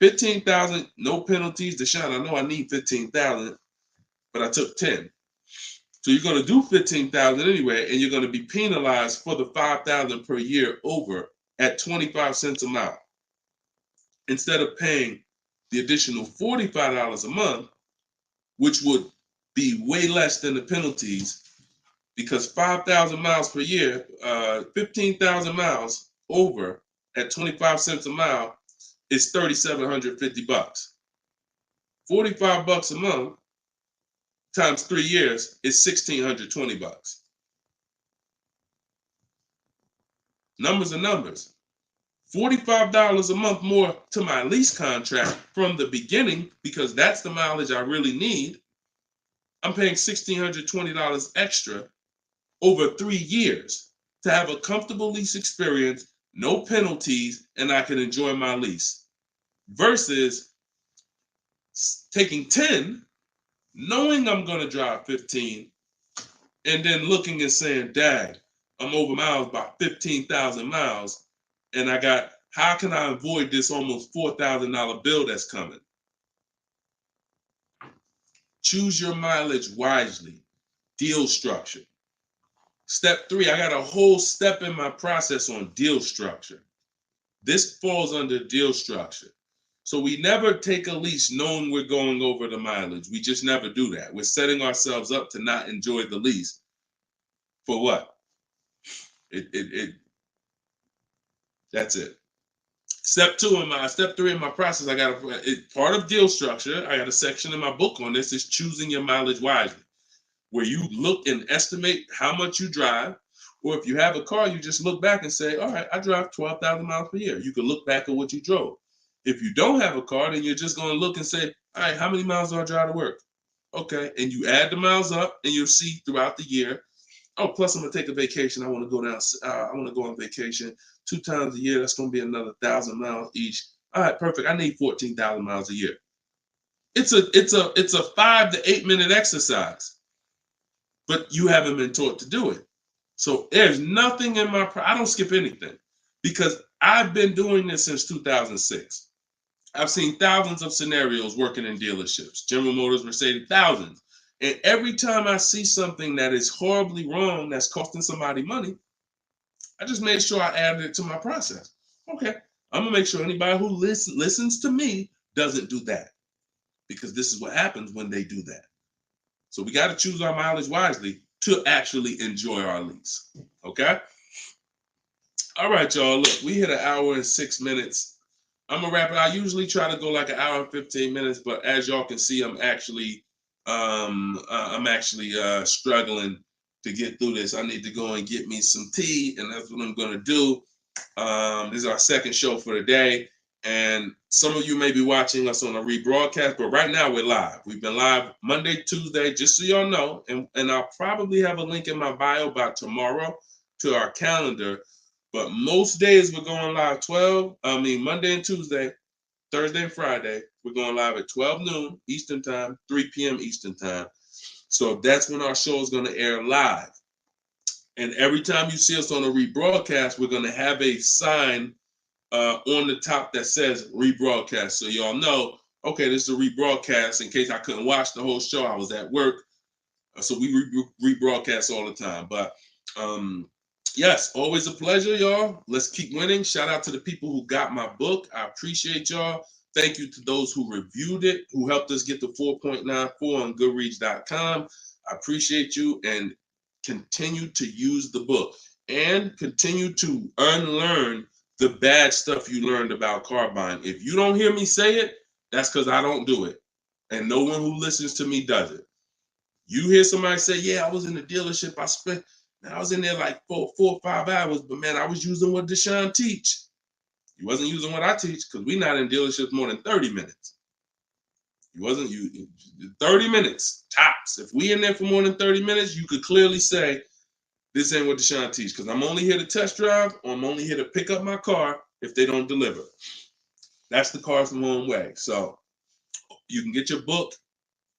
15,000, no penalties. Deshone, I know I need 15,000, but I took 10. So you're going to do 15,000 anyway, and you're going to be penalized for the 5,000 per year over at 25 cents a mile. Instead of paying the additional $45 a month, which would be way less than the penalties, because 5,000 miles per year, 15,000 miles over at 25 cents a mile is $3,750. $45 a month times 3 years is $1,620. Numbers are numbers. $45 a month more to my lease contract from the beginning, because that's the mileage I really need. I'm paying $1,620 extra over 3 years to have a comfortable lease experience, no penalties, and I can enjoy my lease. Versus taking 10, knowing I'm going to drive 15, and then looking and saying, dang, I'm over miles by 15,000 miles, and how can I avoid this almost $4,000 bill that's coming? Choose your mileage wisely. Deal structure. Step 3, I got a whole step in my process on deal structure. This falls under deal structure. So we never take a lease knowing we're going over the mileage. We just never do that. We're setting ourselves up to not enjoy the lease. For what? That's it. Step 3 in my process, I got part of deal structure. I got a section in my book on this, is choosing your mileage wisely, where you look and estimate how much you drive, Or if you have a car, you just look back and say, all right, I drive 12,000 miles per year. You can look back at what you drove. If you don't have a car, then you're just going to look and say, all right, how many miles do I drive to work? Okay, and you add the miles up, and you'll see throughout the year. Oh, plus I'm gonna take a vacation. I want to go down. I want to go on vacation 2 times a year. That's gonna be another 1,000 miles each. All right, perfect. I need 14,000 miles a year. It's a 5 to 8 minute exercise, but you haven't been taught to do it. So there's nothing in my. I don't skip anything because I've been doing this since 2006. I've seen thousands of scenarios working in dealerships, General Motors, Mercedes, thousands. And every time I see something that is horribly wrong, that's costing somebody money, I just made sure I added it to my process. Okay, I'm gonna make sure anybody who listens to me doesn't do that, because this is what happens when they do that. So we got to choose our mileage wisely to actually enjoy our lease. Okay. All right, y'all. Look, we hit 1 hour and 6 minutes. I'm gonna wrap it. I usually try to go like 1 hour and 15 minutes, but as y'all can see, I'm actually struggling to get through this. I need to go and get me some tea, and that's what I'm gonna do. This is our second show for the day, and some of you may be watching us on a rebroadcast, but right now we're live. We've been live Monday, Tuesday, just so y'all know, and I'll probably have a link in my bio by tomorrow to our calendar. But most days we're going live Monday and Tuesday, Thursday and Friday. We're going live at 12 noon Eastern time, 3 p.m. Eastern time. So that's when our show is going to air live. And every time you see us on a rebroadcast, we're going to have a sign on the top that says rebroadcast. So y'all know, okay, this is a rebroadcast. In case I couldn't watch the whole show, I was at work. So we rebroadcast all the time. But yes, always a pleasure, y'all. Let's keep winning. Shout out to the people who got my book. I appreciate y'all. Thank you to those who reviewed it, who helped us get to 4.94 on Goodreads.com. I appreciate you, and continue to use the book and continue to unlearn the bad stuff you learned about car buying. If you don't hear me say it, that's because I don't do it. And no one who listens to me does it. You hear somebody say, yeah, I was in the dealership. I was in there like 4 or 5 hours, but man, I was using what Deshone teach. You wasn't using what I teach, because we're not in dealerships more than 30 minutes. 30 minutes tops. If we in there for more than 30 minutes, you could clearly say, this ain't what Deshone teach, because I'm only here to test drive, or I'm only here to pick up my car if they don't deliver. That's the Cars from Home way. So you can get your book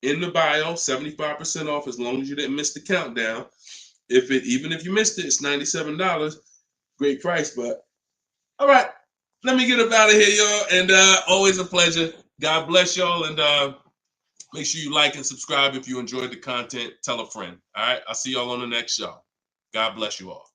in the bio, 75% off, as long as you didn't miss the countdown. Even if you missed it, it's $97. Great price, but all right. Let me get up out of here, y'all. And always a pleasure. God bless y'all. And make sure you like and subscribe if you enjoyed the content. Tell a friend. All right. I'll see y'all on the next show. God bless you all.